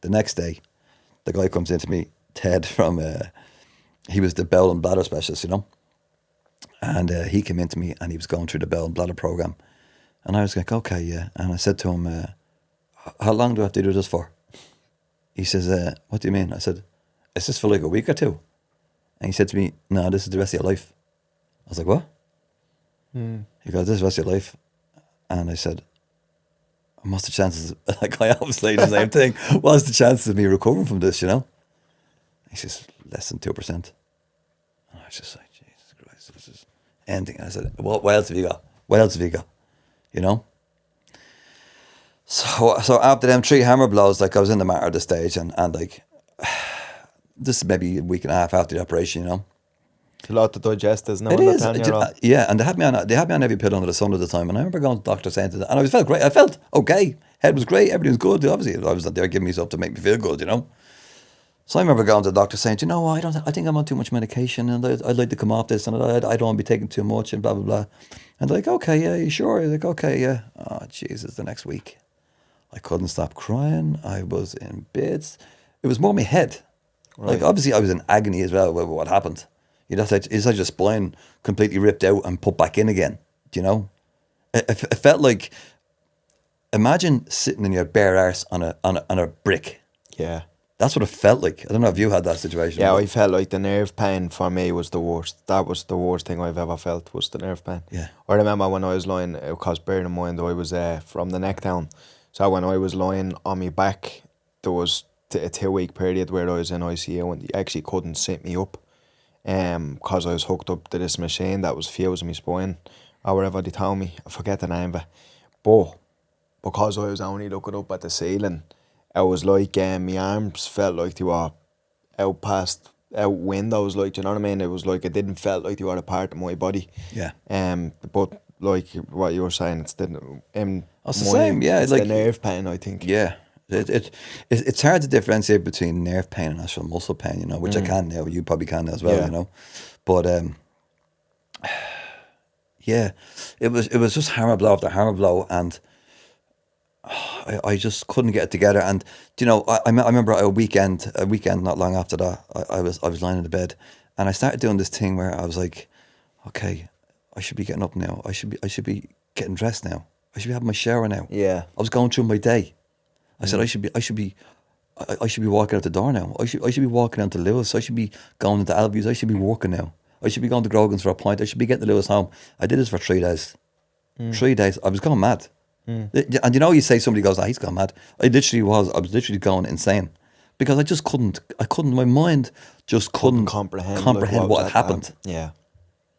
The next day, the guy comes into me, Ted from, he was the bowel and bladder specialist, you know, and he came into me and he was going through the bowel and bladder program. And I was like, okay, yeah. And I said to him, how long do I have to do this for? He says, what do you mean? I said, is this for like a week or two? And he said to me, no, this is the rest of your life. I was like, what? He goes, this is the rest of your life. And I said, what's the chances? Like, I always say the same thing. What's the chances of me recovering from this, you know? He says, less than 2%. And I was just like, Jesus Christ, this is anything. And I said, what else have you got? What else have you got? You know? So after them 3 hammer blows, like I was in the matter at the stage, and like this is maybe a week and a half after the operation, you know. It's a lot to digest, isn't it? It when is, they're telling you all? yeah. And they had me on every pill under the sun at the time, and I remember going to the doctor saying to them, and I felt great. I felt okay. Head was great. Everything was good. Obviously, I was not there giving me stuff to make me feel good, you know. So I remember going to the doctor saying, you know, I think I'm on too much medication, and I'd like to come off this, and I don't want to be taking too much, and blah blah blah. And they're like, okay, yeah, you sure? You're like, okay, yeah. Oh Jesus, the next week. I couldn't stop crying. I was in bits. It was more my head. Right. Like, obviously, I was in agony as well with what happened. You know, it's like your spine completely ripped out and put back in again. Do you know? It felt like, imagine sitting in your bare arse on a brick. Yeah. That's what it felt like. I don't know if you had that situation. Yeah, but I felt like the nerve pain for me was the worst. That was the worst thing I've ever felt, was the nerve pain. Yeah. I remember when I was lying, because bearing in mind I was from the neck down. So when I was lying on my back, there was a 2-week period where I was in ICU and they actually couldn't sit me up, because I was hooked up to this machine that was fusing my spine, or whatever they told me. I forget the name of it. But because I was only looking up at the ceiling, it was like my arms felt like they were out windows, like, do you know what I mean? It was like it didn't felt like they were a part of my body. Yeah. But like what you were saying, it's the It's the same, yeah. It's Like, the nerve pain, I think. Yeah. It's hard to differentiate between nerve pain and actual muscle pain, you know, which I can now. You probably can as well, Yeah. you know. But yeah, it was just hammer blow after hammer blow, and I just couldn't get it together. And you know, I remember a weekend not long after that, I was lying in the bed, and I started doing this thing where I was like, okay, I should be getting up now. I should be getting dressed now. I should be having my shower now. Yeah. I was going through my day. I said I should be walking out the door now. I should be walking down to Lewis. I should be going into Alfie's. I should be working now. I should be going to Grogan's for a pint. I should be getting to Lewis home. I did this for 3 days. 3 days. I was going mad. And you know, you say somebody goes, he's gone mad. I was literally going insane. Because I just couldn't, my mind just couldn't comprehend what had happened. Yeah.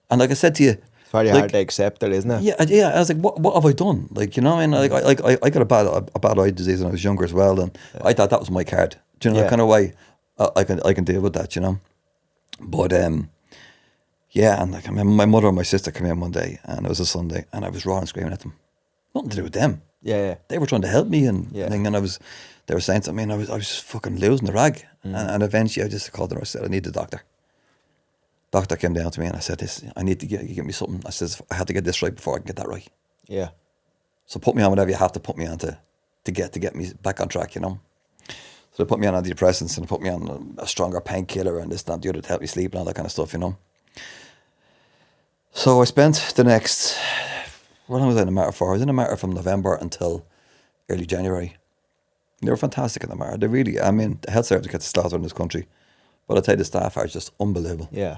And like I said to you, It's very like, hard to accept it, isn't it? yeah. I was like, what have I done? Like, you know, I mean, like I got a bad eye disease when I was younger as well, and I thought that was my card. Do you know, the kind of way I can deal with that, you know? But yeah, and like I remember my mother and my sister came in one day, and it was a Sunday, and I was raw and screaming at them. Nothing to do with them. Yeah. They were trying to help me, and Yeah. they were saying to me, and I was just fucking losing the rag. And eventually I just called them. I said, I need the doctor. Doctor came down to me and I said, "This, I need to get me something." I says, "I have to get this right before I can get that right. Yeah. So put me on whatever you have to put me on to get me back on track, you know." So they put me on antidepressants and put me on a stronger painkiller and this, that, and the other to help me sleep and all that kind of stuff, you know. So I spent the next, what long was I in the Mara for? I was in the Mara from November until early January. They were fantastic in the Mara. They really, I mean, the health service gets slaughtered in this country, but I tell you, the staff are just unbelievable. Yeah.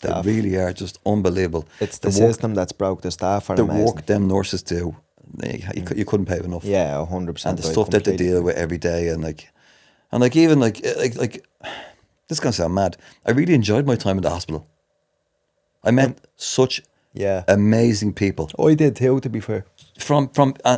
They really are just unbelievable. It's the system that's broke. The staff are amazing. The work them nurses do, you couldn't pay enough. Yeah, 100%. And the stuff that they deal with every day, and even this is gonna sound mad. I really enjoyed my time in the hospital. I met such amazing people. I did too, to be fair.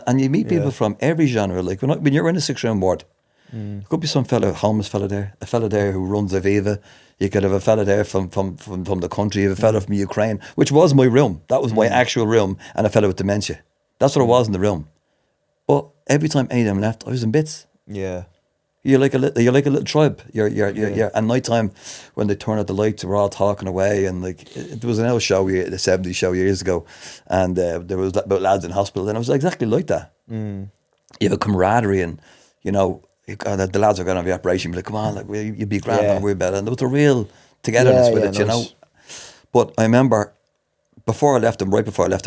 And you meet people from every genre. Like when you're in a 6-room ward, there could be some homeless fella there, a fella there who runs Aviva. You could have a fella there from the country, you have a fella from Ukraine, which was my room. That was my actual room, and a fella with dementia. That's what it was in the room. But every time any of them left, I was in bits. Yeah. You're like a little tribe. You're at night time when they turn out the lights, we're all talking away, and there was an old show, the 70s show years ago, and there was about lads in hospital, and it was exactly like that. You have a camaraderie, and you know the lads are going to the operation. Be like, come on, you'd be grand, and we're better, and there was a real togetherness with it, you know. But I remember right before I left the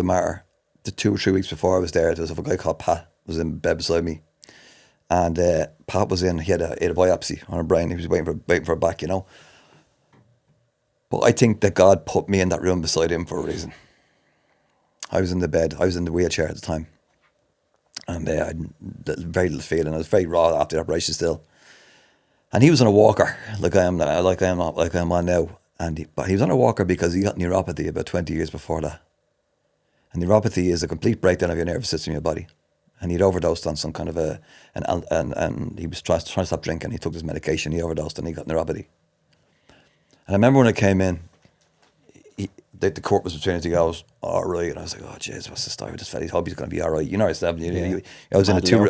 Mater, the 2 or 3 weeks before I was there was a guy called Pat was in bed beside me. And Pat was in, he had a biopsy on her brain. He was waiting for a back, you know. But I think that God put me in that room beside him for a reason. I was in the bed, I was in the wheelchair at the time. And I had very little feeling. I was very raw after the operation still. And he was on a walker, like I am on now. But he was on a walker because he got neuropathy about 20 years before that. And neuropathy is a complete breakdown of your nervous system in your body. And he'd overdosed on some kind of and he was trying to stop drinking. He took his medication, he overdosed, and he got neuropathy. And I remember when I came in, the court was between us. He goes, "All right," and I was like, "Oh, jeez, what's the story with this fella? I hope he's going to be all right." You know, I was in a two room.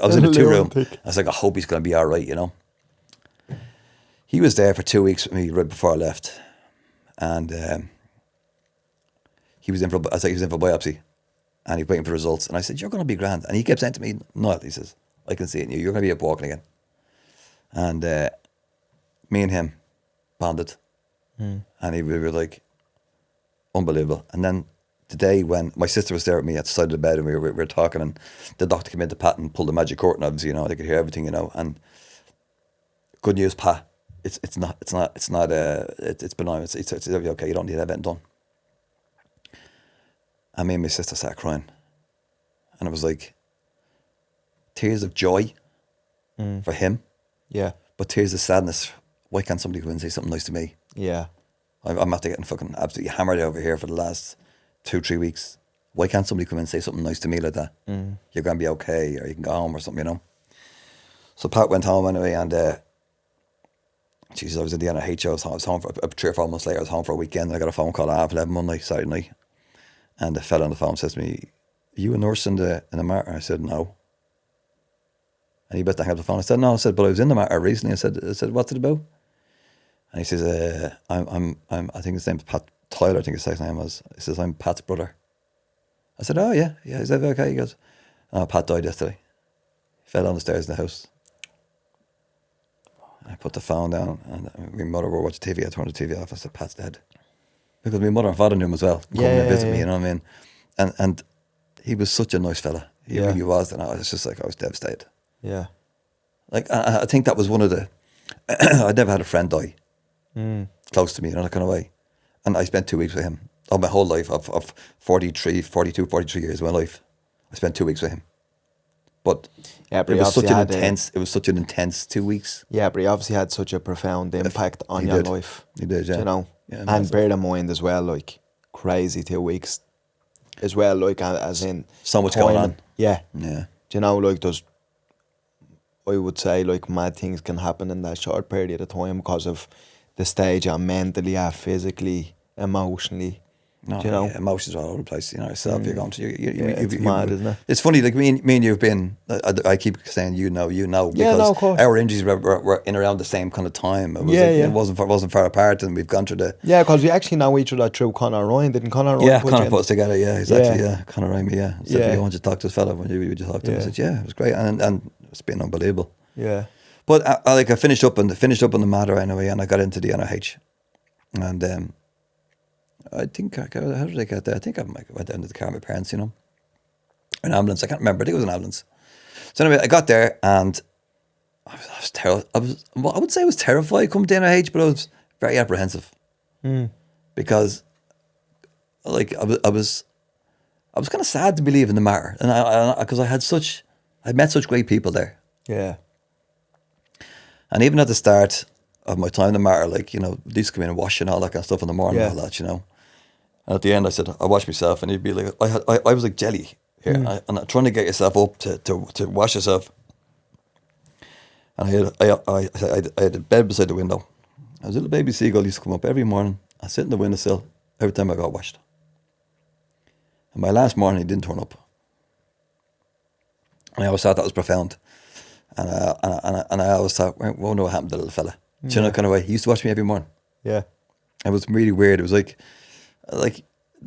I was like, "I hope he's going to be all right," you know. He was there for 2 weeks with me right before I left, and he was in for biopsy. And he's waiting for results. And I said, "You're going to be grand." And he kept saying to me, "No," he says, "I can see it in you. You're going to be up walking again." And me and him bonded. And we were like, unbelievable. And then the day when my sister was there with me at the side of the bed and we were talking, and the doctor came into Pat and pulled the magic curtain, obviously, you know, they could hear everything, you know. And good news, Pat, it's benign. It's okay. You don't need to have it done. And me and my sister started crying. And it was like tears of joy for him. Yeah. But tears of sadness. Why can't somebody come in and say something nice to me? Yeah. I'm after getting fucking absolutely hammered over here for the last 2-3 weeks. Why can't somebody come in and say something nice to me like that? You're going to be okay, or you can go home or something, you know? So Pat went home anyway, and Jesus, I was in the NIH. I was home for 3 or 4 months later. I was home for a weekend. I got a phone call at 11:30 Monday, Saturday night. And the fella on the phone says to me, "Are you a nurse in the Mater?" I said, "No." And he better hang up the phone. I said, "No." I said, "But I was in the Mater recently." I said, "What's it about?" And he says, I think his name's Pat Tyler, I think his second name was. He says, "I'm Pat's brother." I said, "Oh, yeah." He said, "Okay." He goes, "Oh, Pat died yesterday. He fell down the stairs in the house." I put the phone down, and my mother were watching TV. I turned the TV off. I said, "Pat's dead." Because my mother and father knew him as well. Coming to visit me, you know what I mean? And he was such a nice fella. He really was. And I was just like, I was devastated. Yeah. Like, I think that was one of the... I'd never had a friend die close to me, you know, that kind of way. And I spent 2 weeks with him. Of my whole life, of 42, 43 years of my life, I spent 2 weeks with him. But it was such an intense 2 weeks. Yeah, but he obviously had such a profound impact on your life. He did, yeah. You know? Yeah, and bear in mind as well, like, crazy 2 weeks as well, like, as in... So much going on. Yeah. Yeah. Do you know, like, I would say, like, mad things can happen in that short period of time because of the stage you're mentally, physically, emotionally. No, you know? yeah, emotions are all over the place. You know yourself. You're going to. It's mad, isn't it? It's funny. Like me and you've been. I keep saying because of course. our injuries were in around the same kind of time. It was It wasn't far apart, and we've gone through the. Yeah, because we actually know each other through Conor Ryan. Didn't Conor Ryan? Yeah, put Conor you put us together. Yeah, exactly. Yeah. Yeah, Conor rang me. Yeah, said, "You want to talk to this fella?" When you talk to him, I said, "Yeah, it was great," and it's been unbelievable. Yeah. But I finished up on the matter anyway, and I got into the NIH, and I think how did I get there? I think I went down to the car with my parents, an ambulance. I can't remember. I think it was an ambulance. So anyway, I got there and I was terrible. I would say I was terrified coming to NIH, but I was very apprehensive because, like, I was kind of sad to be leaving the matter, and because I met such great people there. Yeah. And even at the start of my time in the matter, like, they used to come in and wash and all that kind of stuff in the morning and all that, And at the end I said, I wash myself, and he'd be like, I was like jelly here, and trying to get yourself up to wash yourself. And I had a bed beside the window. A little baby seagull used to come up every morning. I sit in the windowsill every time I got washed. And my last morning he didn't turn up. And I always thought that was profound. And I always thought, I wonder what happened to the little fella. Do you know, kind of way? He used to watch me every morning. Yeah. It was really weird. It was like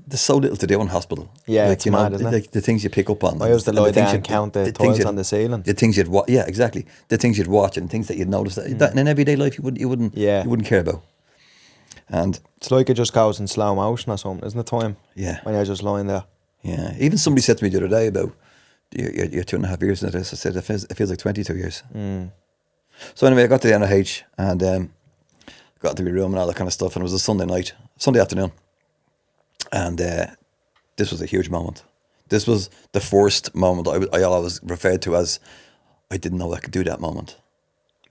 there's so little to do in hospital. Yeah, like, it's mad, isn't it? Like the things you pick up on. I used to lie down and count the tiles on the ceiling. The things you'd watch. Yeah, exactly. The things you'd watch and things that you'd notice that in everyday life you wouldn't care about. And it's like it just goes in slow motion or something, isn't it? Time. Yeah. When you're just lying there. Yeah. Even somebody said to me the other day about you're 2.5 years into this. I said it feels like 22 years. So anyway, I got to the NIH and got into my room and all that kind of stuff, and it was a Sunday afternoon, and this was a huge moment. This was the first moment I always referred to as I didn't know I could do that moment.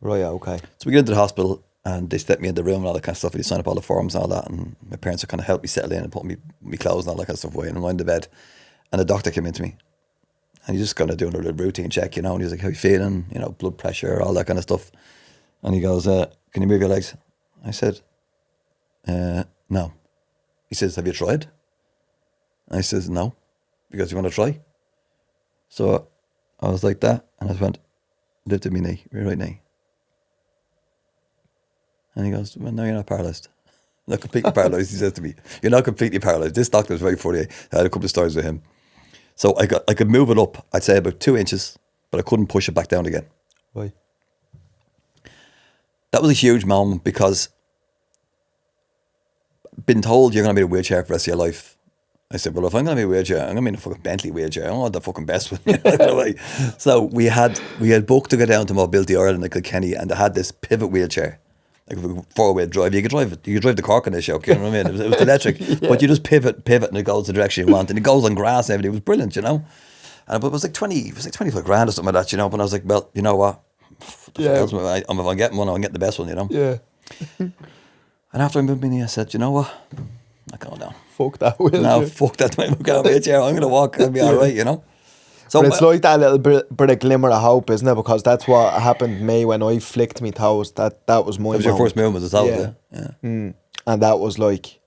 Right, okay. So we get into the hospital and they stepped me in the room and all that kind of stuff, and they signed up all the forms and all that, and my parents would kind of help me settle in and put me clothes and all that kind of stuff away, and I'm lying in the bed, and the doctor came in to me. And he's just kind of doing a little routine check, and he's like, how you feeling? Blood pressure, all that kind of stuff. And he goes, can you move your legs? I said, no. He says, have you tried? I says, no. He goes, you want to try? So I was like that, and I just went, lifted my knee, my right knee. And he goes, well, no, you're not paralysed. Not completely paralysed, he says to me. You're not completely paralysed. This doctor was very funny. I had a couple of stories with him. So I could move it up, I'd say about 2 inches, but I couldn't push it back down again. Right. That was a huge moment because being told you're going to be in a wheelchair for the rest of your life. I said, well, if I'm going to be in a wheelchair, I'm going to be in a fucking Bentley wheelchair. I don't want the fucking best one. So we had booked to go down to Mobility Ireland at Kilkenny, and they had this pivot wheelchair. Like a 4-wheel drive, you could drive the Cork in this show. You know what I mean? It was electric, but you just pivot, and it goes the direction you want, and it goes on grass and everything. It was brilliant, And but it was like 25 grand or something like that, But I was like, well, you know what? If I'm getting one, I'm getting the best one, Yeah. And after I moved in, I said, you know what? I'm not going down. Fuck that wheelchair. No, fuck that wheelchair. I'm going to walk. I'll be all right, So but it's like that little bit of glimmer of hope, isn't it? Because that's what happened to me when I flicked my toes. That was my. That was your first movement, was the toes, yeah. And that was like,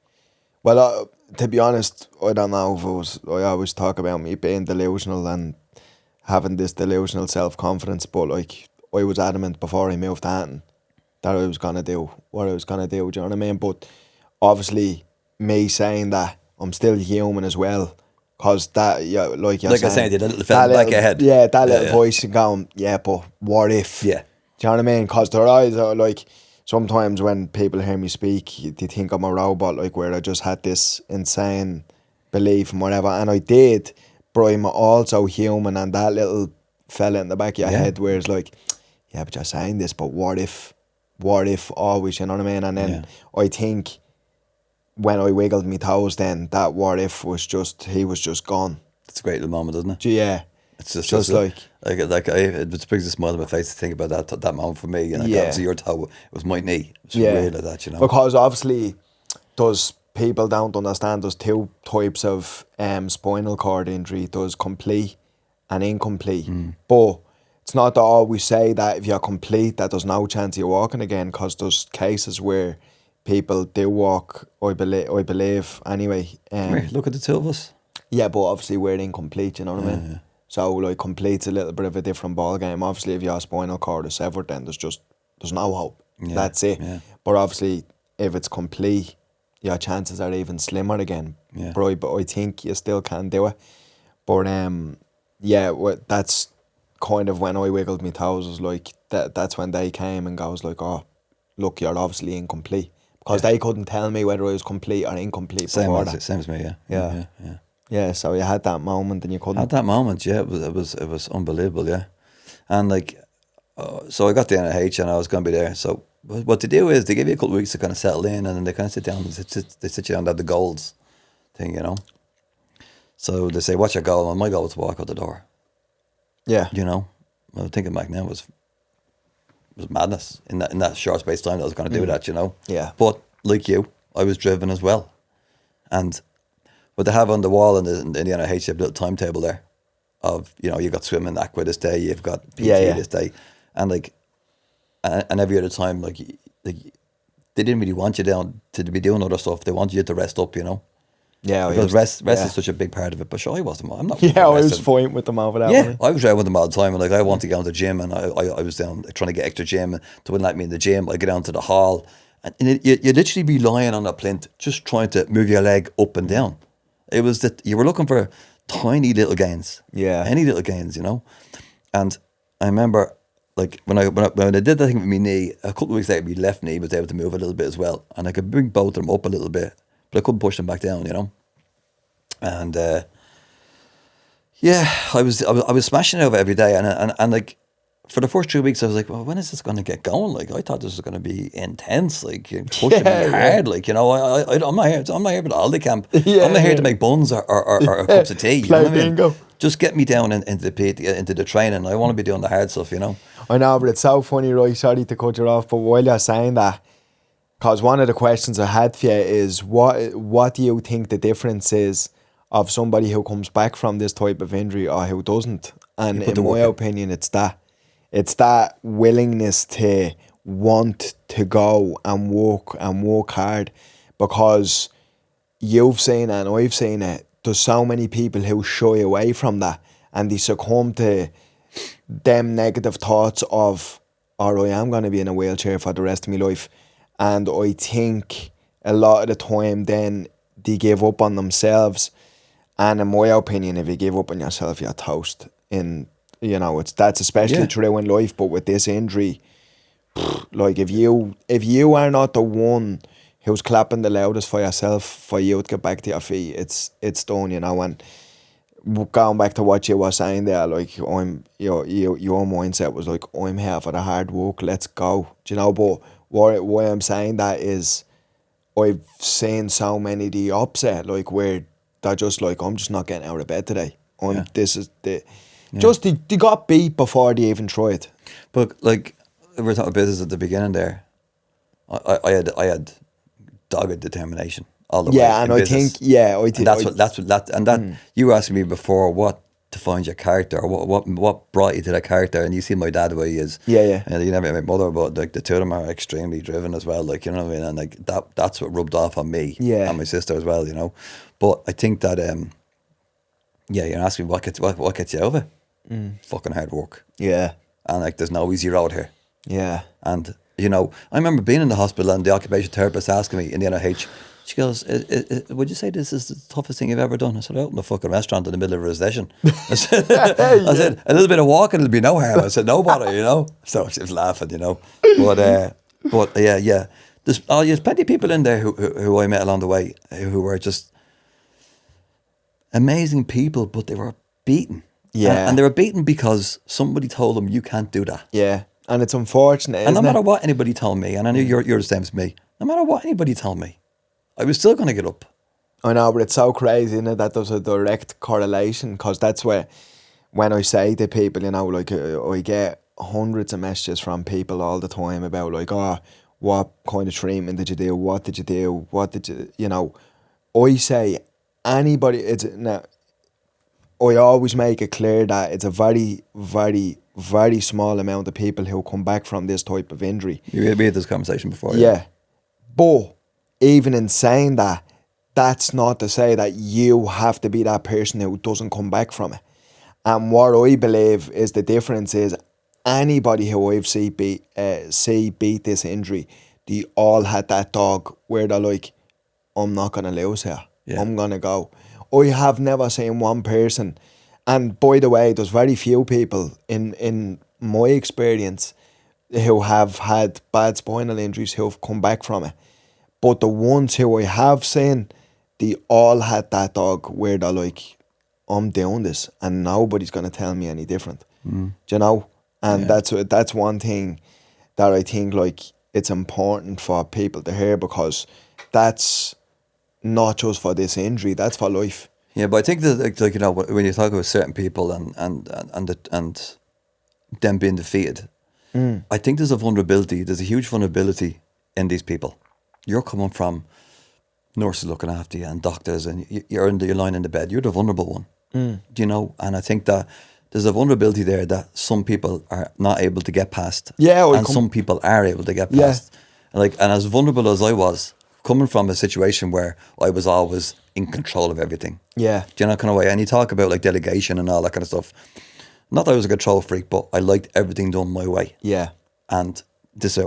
well, to be honest, I don't know if it was. I always talk about me being delusional and having this delusional self-confidence, but like I was adamant before I moved to Anton that I was gonna do what I was gonna do. Do you know what I mean? But obviously, me saying that, I'm still human as well. Because that, like I said, that little fella back ahead. Yeah, that little voice going, but what if? Yeah. Do you know what I mean? because their eyes are like, sometimes when people hear me speak, they think I'm a robot, like where I just had this insane belief and whatever. And I did, but I'm also human, and that little fella in the back of your head where it's like, but you're saying this, but what if always, you know what I mean? And then I think when I wiggled my toes, then that what if was just, he was just gone. It's a great little moment, isn't it? Yeah. It's just like it brings a smile on my face to think about that moment for me. Obviously your toe, it was my knee. It was really like that, Because obviously, people don't understand, there's two types of spinal cord injury. There's complete and incomplete. But it's not that always say that if you're complete, that there's no chance of you walking again, because there's cases where people do walk, I believe anyway. Come here, look at the two of us. Yeah, but obviously we're incomplete, you know what I mean? Yeah. So like complete's a little bit of a different ball game. Obviously if your spinal cord is severed, then there's no hope. Yeah, That's it. yeah. But obviously if it's complete, your chances are even slimmer again. Yeah. But I think you still can do it. But that's kind of when I wiggled my toes, was like that's when they came and goes like, oh, look, you're obviously incomplete. Because they couldn't tell me whether I was complete or incomplete before that. Same as me, yeah. Yeah. Yeah. Yeah, so you had that moment and you couldn't. At that moment, yeah, it was unbelievable, yeah. And like, so I got the NIH and I was going to be there. So what they do is they give you a couple of weeks to kind of settle in, and then they kind of sit down and they sit you down at the goals thing, you know. So they say, what's your goal? And my goal was to walk out the door. Yeah. You know, I was thinking back then was madness in that short space of time that I was going to do that, you know. Yeah. But like you, I was driven as well, and what they have on the wall in the NIH, they have a little timetable there of, you know, you've got swimming, aqua this day, you've got PT this day, and like, and every other time, like they didn't really want you down to be doing other stuff. They wanted you to rest up, you know. Yeah, because rest is such a big part of it. But sure, I'm not. Yeah, I was fighting with them over that. Yeah, I was out with them all the time, and like I wanted to get on the gym, and I was down trying to get extra gym, and they wouldn't let me in the gym. I get down to the hall, and you literally be lying on a plinth, just trying to move your leg up and down. It was that you were looking for tiny little gains. Yeah, any little gains, you know. And I remember, like when I did that thing with my knee, a couple of weeks later, my left knee was able to move a little bit as well, and I could bring both of them up a little bit, but I couldn't push them back down, you know. And yeah, I was smashing it over every day, and like for the first 3 weeks, I was like, well, when is this going to get going? Like I thought this was going to be intense, like pushing me hard, like, you know. I'm not here for the holiday camp. I'm not here to make buns or cups of tea. You know what I mean? Just get me down into the training. I want to be doing the hard stuff, you know. I know, but it's so funny, right? Sorry to cut you off, but while you're saying that, because one of the questions I had for you is what do you think the difference is of somebody who comes back from this type of injury or who doesn't? And in my opinion, it's that willingness to want to go and work hard, because you've seen it and I've seen it. There's so many people who shy away from that and they succumb to them negative thoughts of, all right, I'm going to be in a wheelchair for the rest of my life. And I think a lot of the time then they give up on themselves. And in my opinion, if you give up on yourself, you're toast. You know, that's especially true in life. But with this injury, like if you are not the one who's clapping the loudest for yourself for you to get back to your feet, it's done, you know. And going back to what you were saying there, like your mindset was like, I'm here for the hard work, let's go. Do you know? But why I'm saying that is I've seen so many the opposite, like where they're just like, I'm just not getting out of bed today. Just they got beat before they even tried. But like we were talking about business at the beginning there, I had dogged determination all the way. Yeah, and I think you were asking me before what defined your character, or what brought you to that character, and you see my dad the way he is. Yeah. And you never met my mother, but like the two of them are extremely driven as well. Like, you know what I mean? And like that's what rubbed off on me. Yeah. And my sister as well, you know. But I think that you're asking me what gets you over. Fucking hard work. Yeah. And like there's no easy road here. Yeah. And you know, I remember being in the hospital and the occupational therapist asking me in the NIH, she goes, would you say this is the toughest thing you've ever done? I said, out in a fucking restaurant in the middle of a recession. I said, a little bit of walking, it'll be no harm. I said, no bother, you know. So she was laughing, you know. But yeah. There's plenty of people in there who I met along the way who were just amazing people, but they were beaten. Yeah. And they were beaten because somebody told them, you can't do that. Yeah. And it's unfortunate, and no matter what anybody told me, and I know you're the same as me, no matter what anybody told me, I was still going to get up. I know, but it's so crazy, isn't it, that there's a direct correlation, because that's where, when I say to people, you know, like I get hundreds of messages from people all the time about like, oh, what kind of treatment did you do? What did you do? You know, I say anybody, I always make it clear that it's a very, very, very small amount of people who come back from this type of injury. We had this conversation before. Yeah. But even in saying that, that's not to say that you have to be that person who doesn't come back from it. And what I believe is the difference is anybody who I've see beat this injury, they all had that dog where they're like, I'm not going to lose here. Yeah. I'm going to go. I have never seen one person, and by the way, there's very few people in my experience who have had bad spinal injuries who have come back from it. But the ones who I have seen, they all had that dog where they're like, I'm doing this and nobody's going to tell me any different. Do you know? And that's one thing that I think like it's important for people to hear, because that's not just for this injury, that's for life. Yeah, but I think that like you know, when you talk about certain people and them being defeated, I think there's a huge vulnerability in these people. You're coming from nurses looking after you and doctors, and you're lying in the bed. You're the vulnerable one. Do you know? And I think that there's a vulnerability there that some people are not able to get past. Yeah, and some people are able to get past. Yeah. And as vulnerable as I was, coming from a situation where I was always in control of everything. Yeah. Do you know kind of way? And you talk about like delegation and all that kind of stuff. Not that I was a control freak, but I liked everything done my way. Yeah. And this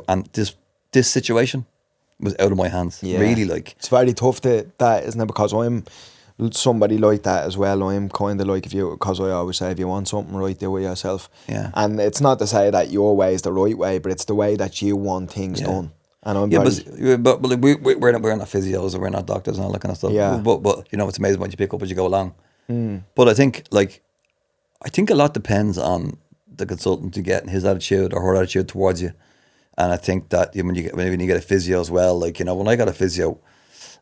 situation was out of my hands. Yeah. Really, like it's very tough that isn't it? Because I'm somebody like that as well. I'm kind of like, because I always say, if you want something right, do it yourself. Yeah. And it's not to say that your way is the right way, but it's the way that you want things done. And I'm but we're not physios and we're not doctors and all that kind of stuff. Yeah. But you know, it's amazing what you pick up as you go along. But I think a lot depends on the consultant you get and his attitude or her attitude towards you. And I think that when you get a physio as well, like, you know, when I got a physio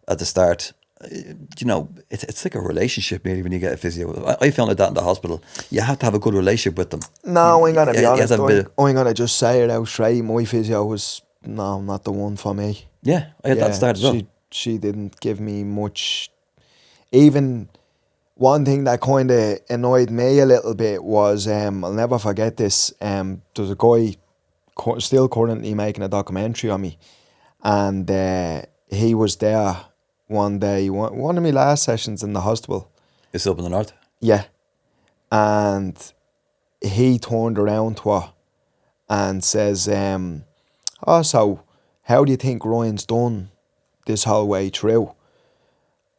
at the start, you know, it's like a relationship really when you get a physio. I found like that in the hospital. You have to have a good relationship with them. No, I'm going to be honest. I'm going to just say it out straight. My physio was, not the one for me. Yeah, I had that at the start as well. She didn't give me much. Even one thing that kind of annoyed me a little bit was, I'll never forget this. There's a guy still currently making a documentary on me, and he was there one day, one of my last sessions in the hospital. It's up in the north? Yeah. And he turned around to her and says, so how do you think Ryan's done this whole way through?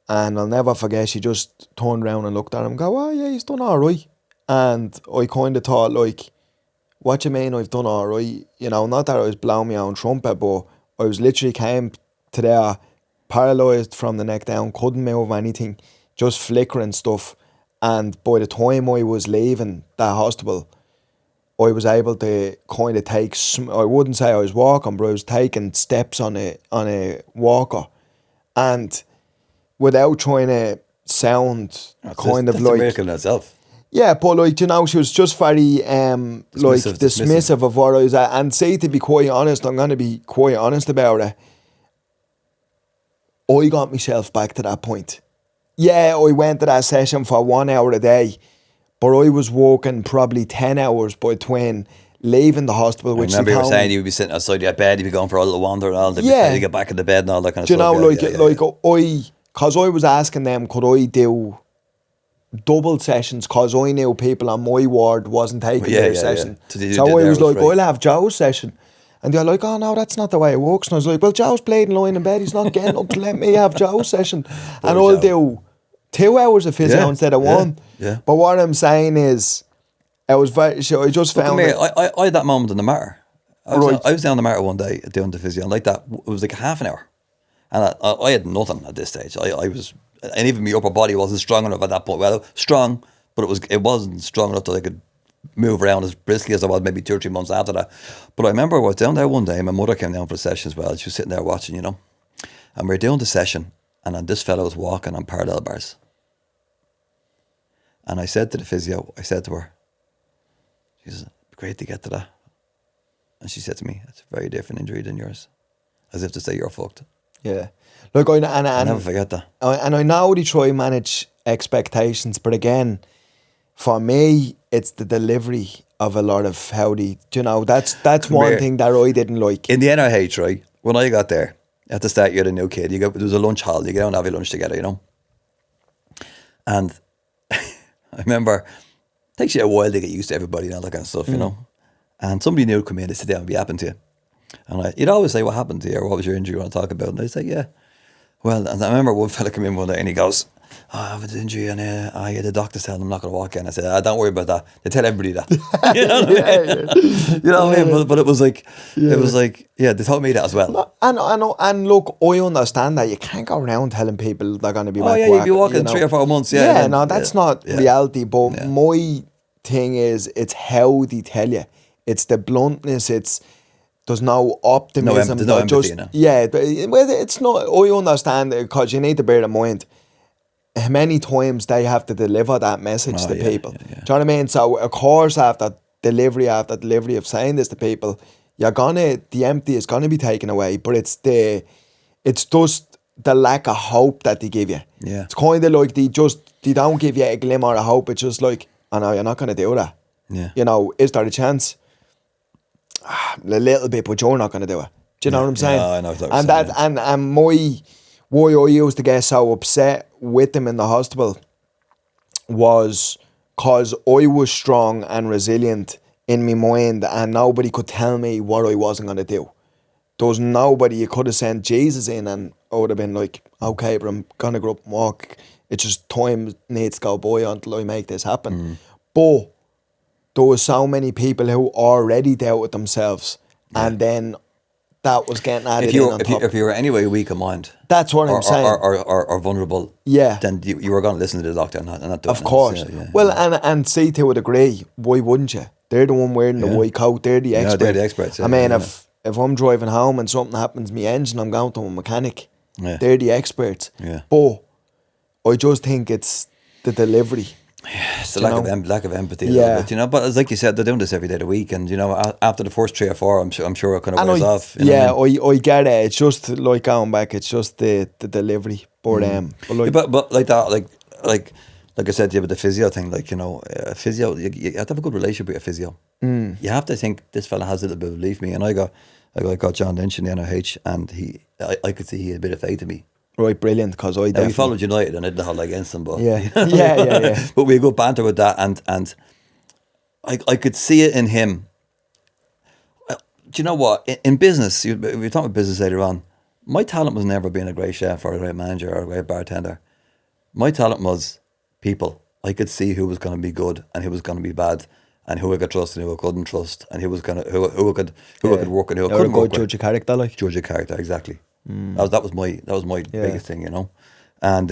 And I'll never forget, she just turned around and looked at him and go, oh yeah, he's done all right. And I kind of thought, like, what do you mean I've done all right? You know, not that I was blowing my own trumpet, but I was literally came to there paralysed from the neck down, couldn't move anything, just flickering stuff. And by the time I was leaving that hospital, I was able to kind of take, I wouldn't say I was walking, but I was taking steps on a walker. And without trying to sound that's a miracle in itself. Yeah, but like, you know, she was just very dismissive of what I was at. And say, to be quite honest, I'm going to be quite honest about it, I got myself back to that point. Yeah, I went to that session for 1 hour a day, but I was working probably 10 hours between leaving the hospital. I remember you were saying you would be sitting outside your bed, you'd be going for a little wander and all, to get back in the bed and all that kind of stuff. Do you know, because I was asking them, could I do double sessions, because I knew people on my ward wasn't taking their session. So I was like, I'll have Joe's session. And they're like, oh no, that's not the way it works. And I was like, well, Joe's played and lying in bed, he's not getting up to let me have Joe's session. And I'll do 2 hours of physio instead of one. Yeah. But what I'm saying is, I just found I had that moment in the Mater. I was down the Mater one day doing the physio, and like that, it was like a half an hour. And I had nothing at this stage. I was, and even my upper body wasn't strong enough at that point. Well, strong, but it wasn't strong enough that I could move around as briskly as I was maybe 2 or 3 months after that. But I remember I was down there one day, my mother came down for a session as well. She was sitting there watching, you know, and we were doing the session, and then this fella was walking on parallel bars. And I said to the physio, I said to her, she says, great to get to that. And she said to me, it's a very different injury than yours. As if to say, you're fucked. Yeah. Look, I'll never forget that. And I know they try and manage expectations, but again, for me, it's the delivery of a lot of how they, you know, that's one thing that I didn't like. In the NIH, right, when I got there, At the start, you're the new kid. There was a lunch hall. You get out and have your lunch together, you know. And I remember it takes you a while to get used to everybody and all that kind of stuff, you know. And somebody new would come in, they sit down and be happened to you. And you'd always say, what happened to you? Or what was your injury you want to talk about? And I'd say, yeah. Well, and I remember one fella come in one day and he goes, oh, I have an injury and the doctor said I'm not going to walk in. I said, don't worry about that. They tell everybody that. You know what I mean? You know what I mean? But it was like, they told me that as well. And look, I understand that you can't go around telling people they're going to be back you'd be walking 3 or 4 months. That's not reality. But my thing is, it's how they tell you. It's the bluntness. There's no optimism. There's no empathy, you know? Yeah, well, it's not. I understand it because you need to bear in mind how many times they have to deliver that message to people. Do you know what I mean? So, of course, after delivery of saying this to people, the empty is gonna be taken away. But it's just the lack of hope that they give you. Yeah, it's kind of like they don't give you a glimmer of hope. It's just like, I know you're not gonna do that. Yeah, you know, is there a chance? A little bit, but you're not gonna do it. Do you know what I'm saying? Yeah, I know what you're and saying, that and why I used to get so upset with them in the hospital was because I was strong and resilient in my mind and nobody could tell me what I wasn't going to do. There was nobody you could have sent Jesus in and I would have been like, okay, but I'm going to go up and walk. It's just time needs to go by until I make this happen. But there was so many people who already doubted themselves and then that was getting added in on top. If you were anyway weak of mind, that's what I'm saying, or vulnerable, then you were going to listen to the doctor and not do it. Of course. Well, and see, to a degree, why wouldn't you? They're the one wearing the white coat. They're the experts. They're the experts. I mean, if I'm driving home and something happens to my engine, I'm going to a mechanic. Yeah. They're the experts. Yeah. But I just think it's the delivery. Yeah, it's the lack of empathy. Yeah. Bit, you know. But it's like you said, they're doing this every day of the week, and you know, after the first 3 or 4, I'm sure it kind of wears off. You know what I mean? I get it. It's just like going back. It's just the delivery. But but like that, like I said, with the physio thing, like, you know, physio, you have to have a good relationship with your physio. You have to think this fella has a little bit of belief in me, and I got John Lynch in the NIH, and I could see he had a bit of faith in me. Right, brilliant, because I definitely... We followed United and I didn't hold against them, but... Yeah. But we had good banter with that, and I could see it in him. Do you know what? In business, we were talking about business later on, my talent was never being a great chef or a great manager or a great bartender. My talent was people. I could see who was going to be good and who was going to be bad, and who I could trust and who I couldn't trust, and who was going to who I could work and who I couldn't work with. Judge your character, like. Judge your character, exactly. That was my biggest thing, you know. And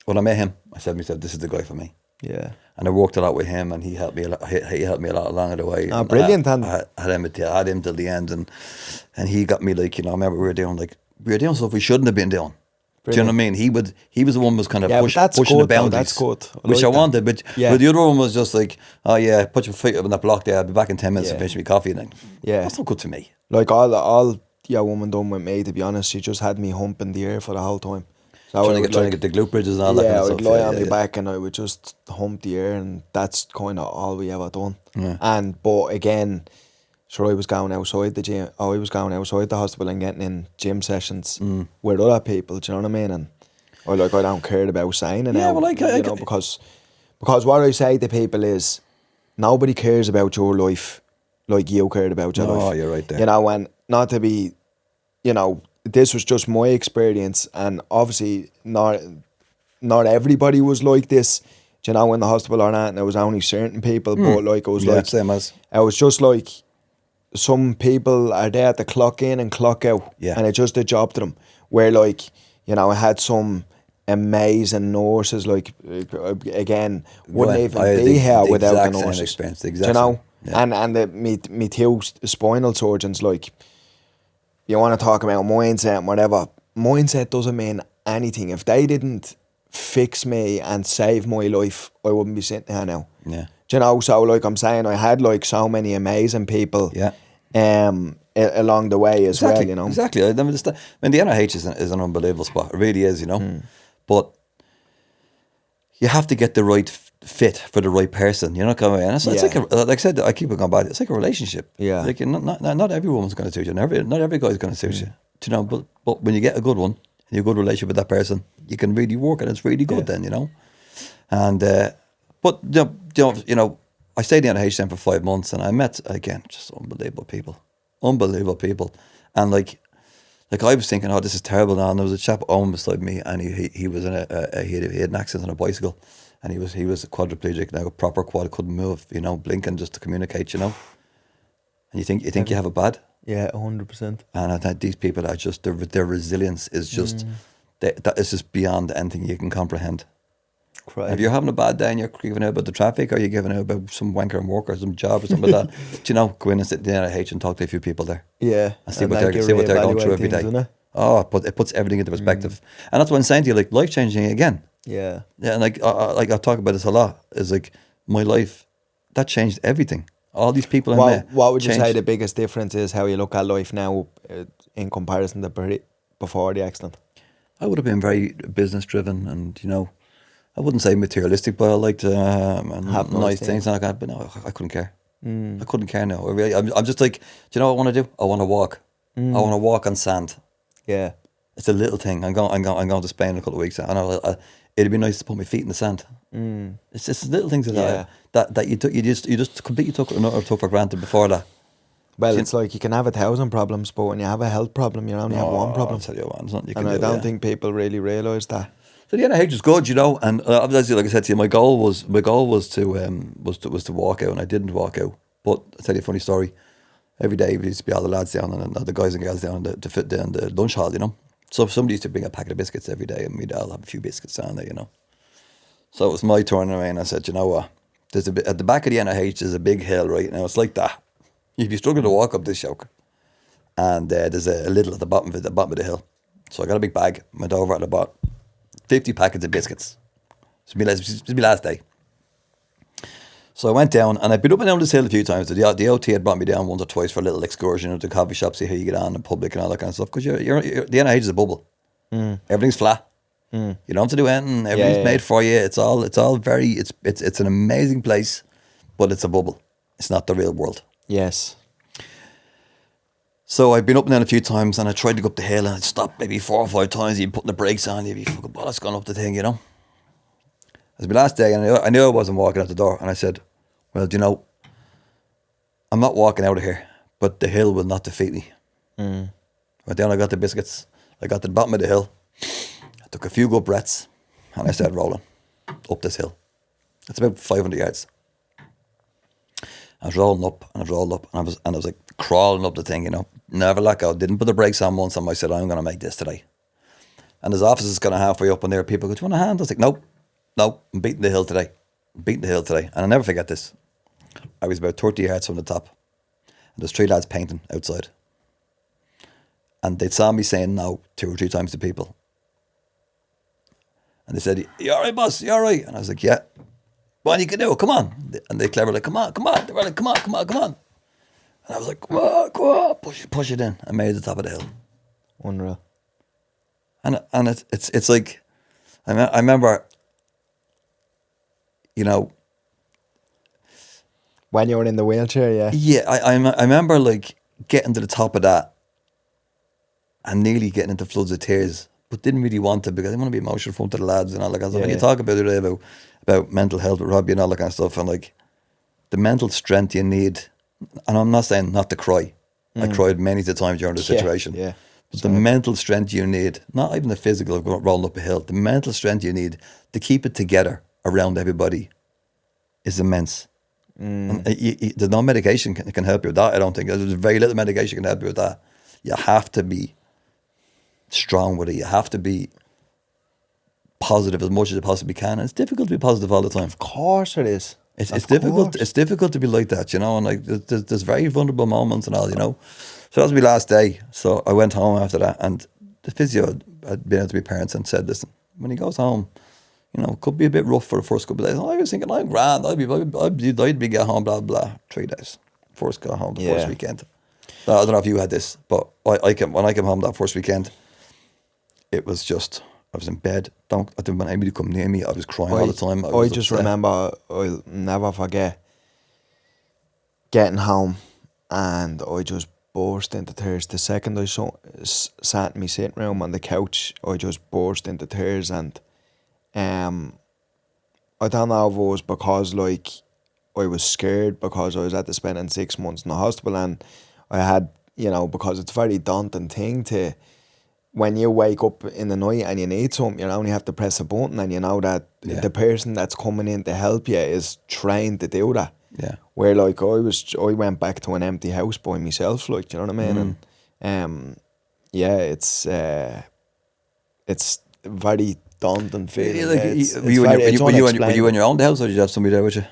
when I met him, I said to myself, "This is the guy for me." Yeah. And I worked a lot with him, and he helped me a lot. He helped me a lot along the way. Oh, brilliant! I had him till the end, and he got me, like, you know. I remember we were doing stuff we shouldn't have been doing. Brilliant. Do you know what I mean? He was the one who was kind of pushing the boundaries. That's good. Which I wanted, but the other one was just like, oh yeah, put your feet up on that block there. I'll be back in 10 minutes and finish me coffee. And then, that's not good to me. Like all your woman done with me, to be honest, she just had me humping the air for the whole time. So trying to get the glute bridges and all that kind of stuff. I would lie on my back and I would just hump the air, and that's kind of all we ever done. Yeah. But again, sure, I was going outside the gym. I was going outside the hospital and getting in gym sessions with other people. Do you know what I mean? And I don't care about saying it now. Well, because what I say to people is, nobody cares about your life like you cared about your life. Oh, you're right there. You know, and not to be, you know, this was just my experience, and obviously not everybody was like this, you know, in the hospital or not, and there was only certain people, but like it was like, same as. It was just like, some people are there to clock in and clock out, and it's just a job to them, where, like, you know, I had some amazing nurses, like, again, wouldn't even be here without the nurses. Experience, you know, and me two spinal surgeons, like, you want to talk about mindset and whatever, mindset doesn't mean anything. If they didn't fix me and save my life, I wouldn't be sitting here now. Yeah. Do you know, so like I'm saying, I had like so many amazing people along the way as well, you know. Exactly. I mean, the NIH is an unbelievable spot. It really is, you know. But you have to get the right fit for the right person, you know. And it's like like I said, I keep it going back. It's like a relationship. Yeah. Like not every woman's going to suit you. Not every guy's going to suit you. you know, but when you get a good one, and you have a good relationship with that person, you can really work and it's really good then, you know. And but you know, I stayed in NIH then for 5 months, and I met again just unbelievable people, and like I was thinking, oh, this is terrible now. And there was a chap Owen beside me, and he was in he had an accident on a bicycle, and he was a quadriplegic now, a proper quad, couldn't move, you know, blinking just to communicate, you know. And you think you have it bad. Yeah, 100%. And I think these people are just their resilience is just that is just beyond anything you can comprehend. Crazy. If you're having a bad day and you're giving out about the traffic, or you're giving out about some wanker in work or some job or something like that, do you know, go in and sit down at NIH and talk to a few people there. Yeah. And see what they're going through every day. Oh, it puts everything into perspective. And that's what I'm saying to you, like life changing again. Yeah. Yeah, and like I talk about this a lot. Is like my life, that changed everything. All these people in there. What would you say the biggest difference is how you look at life now in comparison to before the accident? I would have been very business driven, and you know, I wouldn't say materialistic, but I liked have nice things like that. But no, I couldn't care. I couldn't care now. I'm just like, do you know what I want to do? I want to walk. I want to walk on sand. Yeah, it's a little thing. I'm going to Spain in a couple of weeks, and it'd be nice to put my feet in the sand. It's just little things like that you just completely took for granted before that. Well, it's like you can have 1,000 problems, but when you have a health problem, you only have one problem. I'll tell you what, and I don't think people really realise that. So the NIH was good, you know, and obviously, like I said to you, my goal was to walk out, and I didn't walk out. But I'll tell you a funny story. Every day we used to be all the lads down and the guys and girls down to fit down the lunch hall, you know. So somebody used to bring a packet of biscuits every day, and we'd all have a few biscuits down there, you know. So it was my turn away, and I said, you know what? There's at the back of the NIH, there's a big hill right now. It's like that. You'd be struggling to walk up this yoke, and there's a little at the bottom of the hill. So I got a big bag, went over and I bought 50 packets of biscuits. It's my last day. So I went down, and I'd been up and down this hill a few times. The OT had brought me down once or twice for a little excursion to the coffee shop, see how you get on in public and all that kind of stuff. Because the NIH is a bubble. Everything's flat. You don't have to do anything. Everything's made for you. It's all very. It's an amazing place, but it's a bubble. It's not the real world. Yes. So I've been up and down a few times, and I tried to go up the hill, and I'd stop maybe 4 or 5 times. You'd put the brakes on, you'd be fucking bollocks going up the thing, you know. It was my last day, and I knew I wasn't walking out the door, and I said, well, do you know, I'm not walking out of here, but the hill will not defeat me. Went down, I got the biscuits, I got to the bottom of the hill, I took a few good breaths, and I started rolling up this hill. It's about 500 yards. I was rolling up, and I was like crawling up the thing, you know. Never let go. Didn't put the brakes on once, and I said, I'm going to make this today. And his office is kind of halfway up, and there people go, do you want a hand? I was like, nope, I'm beating the hill today. And I'll never forget this. I was about 30 yards from the top, and there's 3 lads painting outside. And they saw me saying no 2 or 3 times to people. And they said, you all right, boss? You all right? And I was like, yeah. Well, you can do it, come on. And they clever like, come on. They were like, come on. And I was like, come on, push it in. I made it to the top of the hill. Unreal. And it's like, I remember, you know, when you were in the wheelchair, yeah. Yeah, I remember like getting to the top of that and nearly getting into floods of tears, but didn't really want to because I didn't want to be emotional in front of the lads and all that kind of stuff. And you talk about it today about mental health with Robbie and all that kind of stuff, and like the mental strength you need. And I'm not saying not to cry. I cried many times during the situation. Yeah. But the mental strength you need, not even the physical of rolling up a hill, the mental strength you need to keep it together around everybody is immense. And there's no medication can help you with that, I don't think. There's very little medication can help you with that. You have to be strong with it. You have to be positive as much as you possibly can. And it's difficult to be positive all the time. Of course it is. It's difficult. It's difficult to be like that, you know. And like there's very vulnerable moments and all, you know. So that was my last day. So I went home after that, and the physio had been able to be parents and said, listen, when he goes home, you know, it could be a bit rough for the first couple of days. I was thinking, I'm grand. I'd be get home, blah, blah, 3 days. First got home the first weekend. I don't know if you had this, but when I came home that first weekend, it was just, I was in bed. I didn't want anybody to come near me. I was crying all the time. I just remember, I'll never forget getting home, and I just burst into tears. The second I sat in my sitting room on the couch, I just burst into tears, and I don't know if it was because like I was scared because I was at the spending 6 months in the hospital, and I had, you know, because it's a very daunting thing to, when you wake up in the night and you need something, you only have to press a button, and you know that the person that's coming in to help you is trained to do that. Yeah. Where like I went back to an empty house by myself, like, you know what I mean? And yeah, it's very daunting feeling. Were you in your own house, or did you have somebody there with you?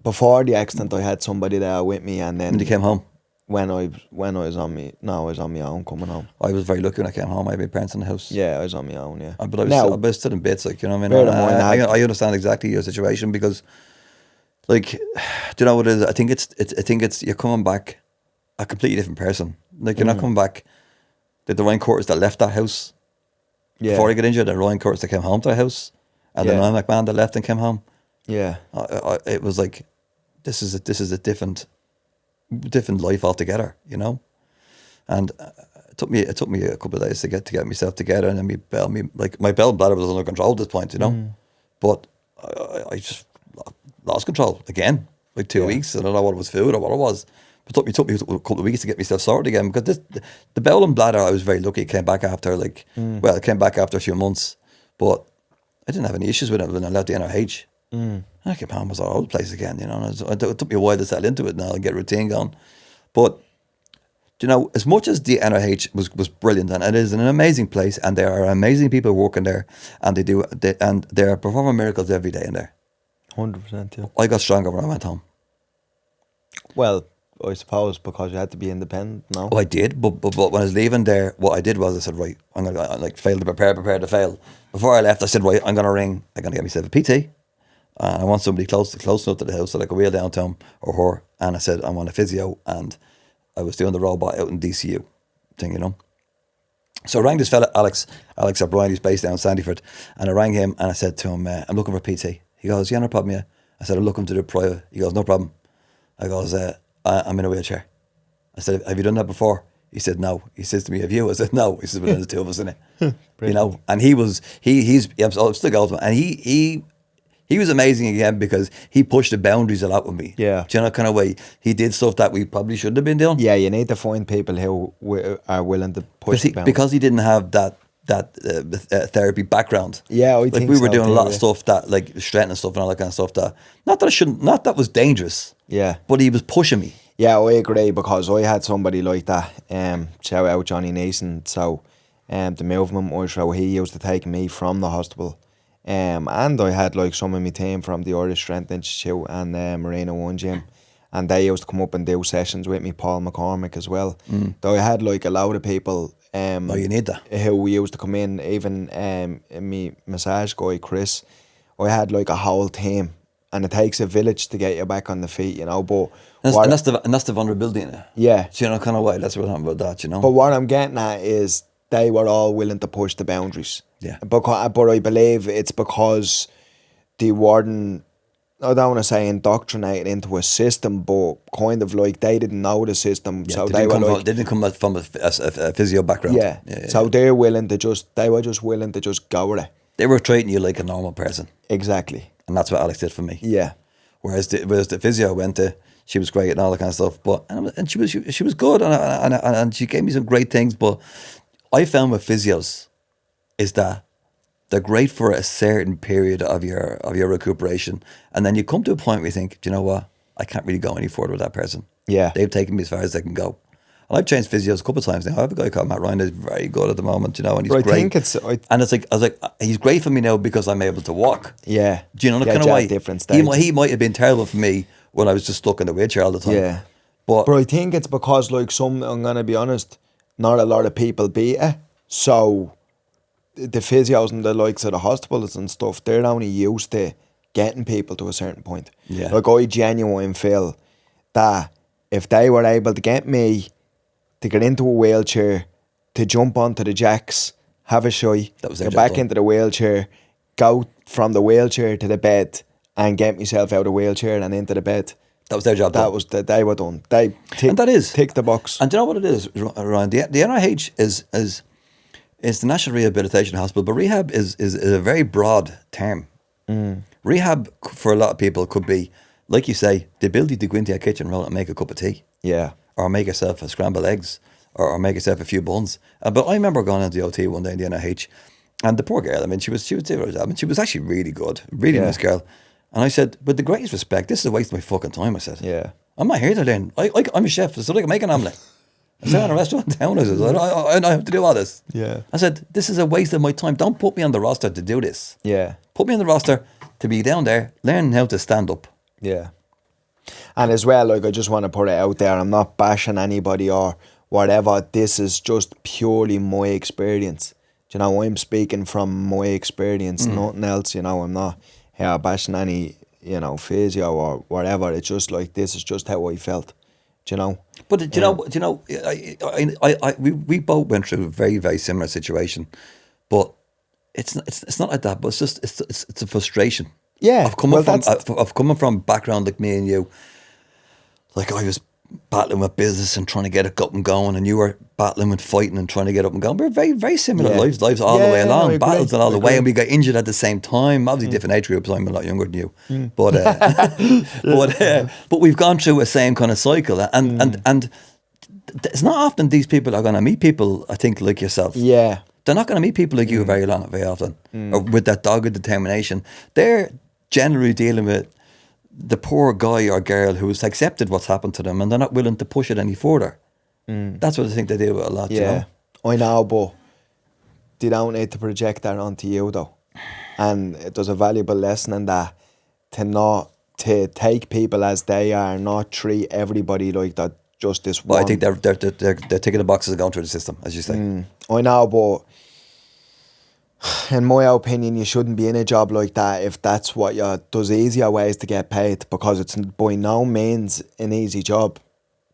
Before the accident, I had somebody there with me, and then When you came home? when I was on my own coming home. I was very lucky when I came home. I had my parents in the house. Yeah, I was on my own. Yeah, But I was still in bits, like, you know what I mean. I understand exactly your situation, because, like, do you know what it is? I think it's you're coming back a completely different person. Like, you're not coming back the Ryan Curtis that left that house before he got injured, and Ryan Curtis that came home to the house, and then Niall McMahon that left and came home. Yeah, it was like, this is a different life altogether, you know. And it took me a couple of days to get myself together, and then my bell and bladder was under control at this point, you know. But I just lost control again, like 2 weeks. I don't know what it was, food or what it was. But it took me a couple of weeks to get myself sorted again, because the bowel and bladder, I was very lucky. It came back after it came back after a few months, but I didn't have any issues with it when I left the NRH. I came home, was all over the place again, you know. And it took me a while to settle into it now and get routine going. But, you know, as much as the NRH was brilliant, and it is an amazing place, and there are amazing people working there, and they are performing miracles every day in there. 100%, yeah. I got stronger when I went home. Well, I suppose because you had to be independent, no? Oh, I did, but when I was leaving there, what I did was I said, right, I'm going to fail to prepare to fail. Before I left, I said, right, I'm going to get myself a PT. I want somebody close enough to the house that I could wheel down to him or her. And I said, I want a physio, and I was doing the robot out in DCU thing, you know. So I rang this fella, Alex O'Brien, who's based down in Sandyford, and I rang him and I said to him, I'm looking for PT. He goes, yeah, no problem, yeah. I said, I'm looking to do private. He goes, no problem. I goes, I'm in a wheelchair. I said, have you done that before? He said, no. He says to me, have you? I said, no. He says, well, there's two of us in it. You know, and I'm still going to him, and he was amazing again, because he pushed the boundaries a lot with me. Yeah. Do you know, kind of way he did stuff that we probably shouldn't have been doing. Yeah, you need to find people who are willing to push the boundaries. Because he didn't have that therapy background. Yeah, I think we were doing a lot of stuff that, like, strengthening stuff and all that kind of stuff that, not that was dangerous. Yeah. But he was pushing me. Yeah, I agree, because I had somebody like that. Shout out Johnny Neeson. So, the movement was how he used to take me from the hospital. And I had like some of my team from the Irish Strength Institute and Marina One Gym, and they used to come up and do sessions with me, Paul McCormick as well. Though I had like a lot of people you need that, who used to come in, even me massage guy Chris. I had like a whole team, and it takes a village to get you back on the feet, you know. But that's the vulnerability in it. Yeah, so, you know, kind of way. That's what I'm about that, you know. But what I'm getting at is they were all willing to push the boundaries. Yeah. But I believe it's because they weren't, I don't want to say indoctrinated into a system, but kind of like they didn't know the system. Yeah, so they didn't come from a physio background. Yeah. So they were just willing to just go with it. They were treating you like a normal person. Exactly. And that's what Alex did for me. Yeah. Whereas the physio I went to, she was great and all that kind of stuff. And she was good, and she gave me some great things. But I found with physios is that they're great for a certain period of your recuperation, and then you come to a point where you think, do you know what? I can't really go any further with that person. Yeah, they've taken me as far as they can go. And I've changed physios a couple of times now. I have a guy called Matt Ryan who's very good at the moment, you know, and he's great. And it's like I was like, he's great for me now because I'm able to walk. Yeah, do you know the kind of way? Different he might have been terrible for me when I was just stuck in the wheelchair all the time. Yeah, but I think it's because like I'm gonna be honest, not a lot of people beat it. So the physios and the likes of the hospitals and stuff, they're only used to getting people to a certain point. Yeah. Like I genuinely feel that if they were able to get me to get into a wheelchair, to jump onto the jacks, have a shy, get back into the wheelchair, go from the wheelchair to the bed and get myself out of the wheelchair and into the bed, That was their job. That done. was they were done. They And that is tick the box. And do you know what it is, Ryan? The NIH is the National Rehabilitation Hospital, but rehab is a very broad term. Rehab for a lot of people could be, like you say, the ability to go into a kitchen roll and make a cup of tea. Yeah. Or make yourself a scrambled eggs, or make yourself a few buns. But I remember going into the OT one day in the NIH, and the poor girl, I mean, she was doing her job, and she was actually really good, really nice girl. And I said, with the greatest respect, this is a waste of my fucking time, I said. Yeah. I'm not here to learn. I'm a chef, so I can make an omelette. I said, in a restaurant in town, I said, I have to do all this. Yeah. I said, this is a waste of my time. Don't put me on the roster to do this. Yeah. Put me on the roster to be down there, learn how to stand up. Yeah. And as well, like, I just want to put it out there, I'm not bashing anybody or whatever. This is just purely my experience. Do you know, I'm speaking from my experience, nothing else, you know. I'm not here bashing any, you know, physio or whatever. It's just like, this is just how I felt, do you know. But do you know, we both went through a very, very similar situation, but it's not like that. But it's just it's a frustration. Yeah, of coming from background like me and you. Like, I was battling with business and trying to get it up and going, and you were battling with fighting and trying to get up and going. We're very, very similar lives all the way along, battles and all the way, and we got injured at the same time. Obviously, different age groups. I'm a lot younger than you, but but we've gone through a same kind of cycle, and it's not often these people are going to meet people, I think, like yourself. Yeah, they're not going to meet people like you very often, or with that dogged determination. They're generally dealing with the poor guy or girl who's accepted what's happened to them, and they're not willing to push it any further. That's what I think they deal with a lot. Yeah, you know? I know, but they don't need to project that onto you, though. And there's a valuable lesson in that, to take people as they are, not treat everybody like that. Just this one. Well, I think they're ticking the boxes and going through the system, as you say. I know, but in my opinion, you shouldn't be in a job like that if that's what you're. There's easier ways to get paid, because it's by no means an easy job.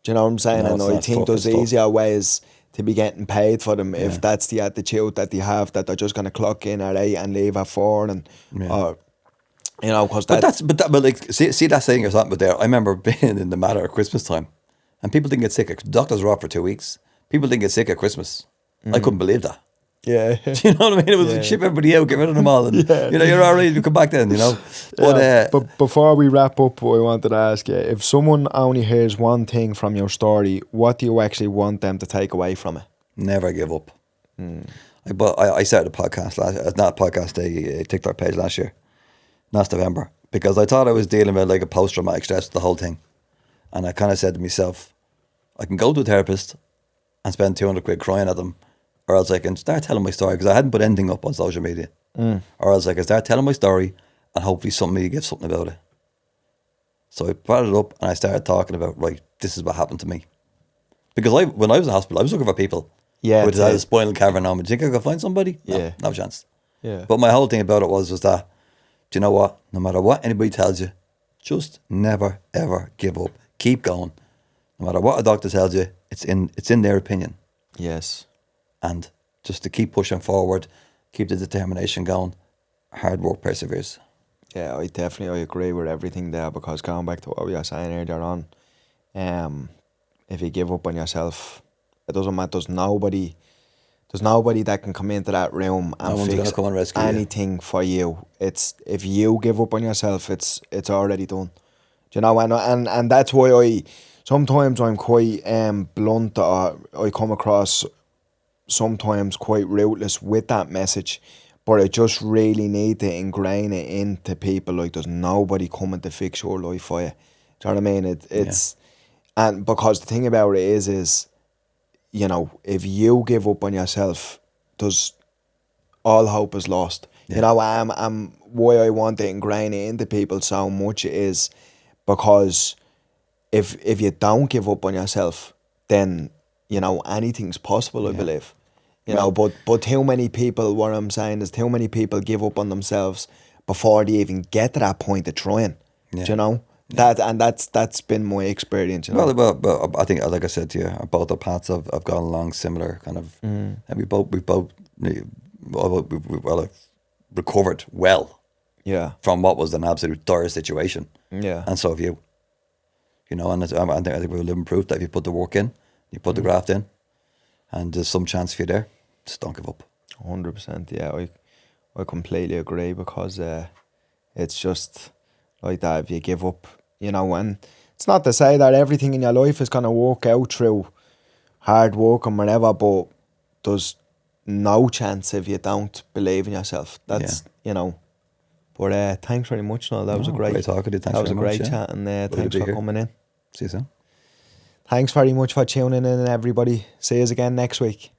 Do you know what I'm saying? No, And I think there's easier ways to be getting paid for them if that's the attitude that they have, that they're just going to clock in at 8 and leave at 4, and or, you know, because but like, see that saying or something there. I remember being in the matter at Christmas time, and people didn't get sick. Doctors were off for 2 weeks. People didn't get sick at Christmas. I couldn't believe that. Yeah. Do you know what I mean? It was like, ship everybody out, get rid of them all, and you know, you're all right, you come back then, you know. But but before we wrap up, I wanted to ask you, if someone only hears one thing from your story, what do you actually want them to take away from it? Never give up. I started a podcast a TikTok page last year, last November, because I thought I was dealing with like a post-traumatic stress, the whole thing. And I kind of said to myself, I can go to a therapist and spend 200 quid crying at them, or else I can start telling my story, because I hadn't put anything up on social media. Or else I can start telling my story, and hopefully somebody gets something about it. So I brought it up, and I started talking about, right, this is what happened to me. Because when I was in hospital, I was looking for people who had a spinal cavernoma. Do you think I could find somebody? No, no chance. Yeah. But my whole thing about it was that, do you know what? No matter what anybody tells you, just never, ever give up. Keep going. No matter what a doctor tells you, it's in their opinion. Yes. And just to keep pushing forward, keep the determination going. Hard work perseveres. Yeah, I agree with everything there, because going back to what we were saying earlier on, if you give up on yourself, it doesn't matter. There's nobody that can come into that room and fix come and rescue anything for you. It's, if you give up on yourself, it's already done. Do you know? And that's why sometimes I'm quite blunt, or I come across sometimes quite ruthless with that message, but I just really need to ingrain it into people, like there's nobody coming to fix your life for you. Do you know what I mean? It's and because the thing about it is, you know, if you give up on yourself, there's all hope is lost. You know, I'm why I want to ingrain it into people so much is because if you don't give up on yourself, then, you know, anything's possible, I believe. You know, but too many people, what I'm saying is, too many people give up on themselves before they even get to that point of trying. Do you know? That's been my experience. You know? Well, I think, like I said to you, both our paths have gone along similar kind of, and we both recovered well. Yeah. From what was an absolute dire situation. Yeah. And so have you. you know. And I think we're living proof that if you put the work in, you put the graft in, and there's some chance for you there, just don't give up. 100%, yeah. I completely agree, because it's just like that. If you give up, you know, and it's not to say that everything in your life is going to work out through hard work and whatever, but there's no chance if you don't believe in yourself. That's, you know. But thanks very much, Noel. That was a great talking to you. Thanks that was a very much, great chat, and to thanks be for here. coming in. See you soon. Thanks very much for tuning in, everybody. See you again next week.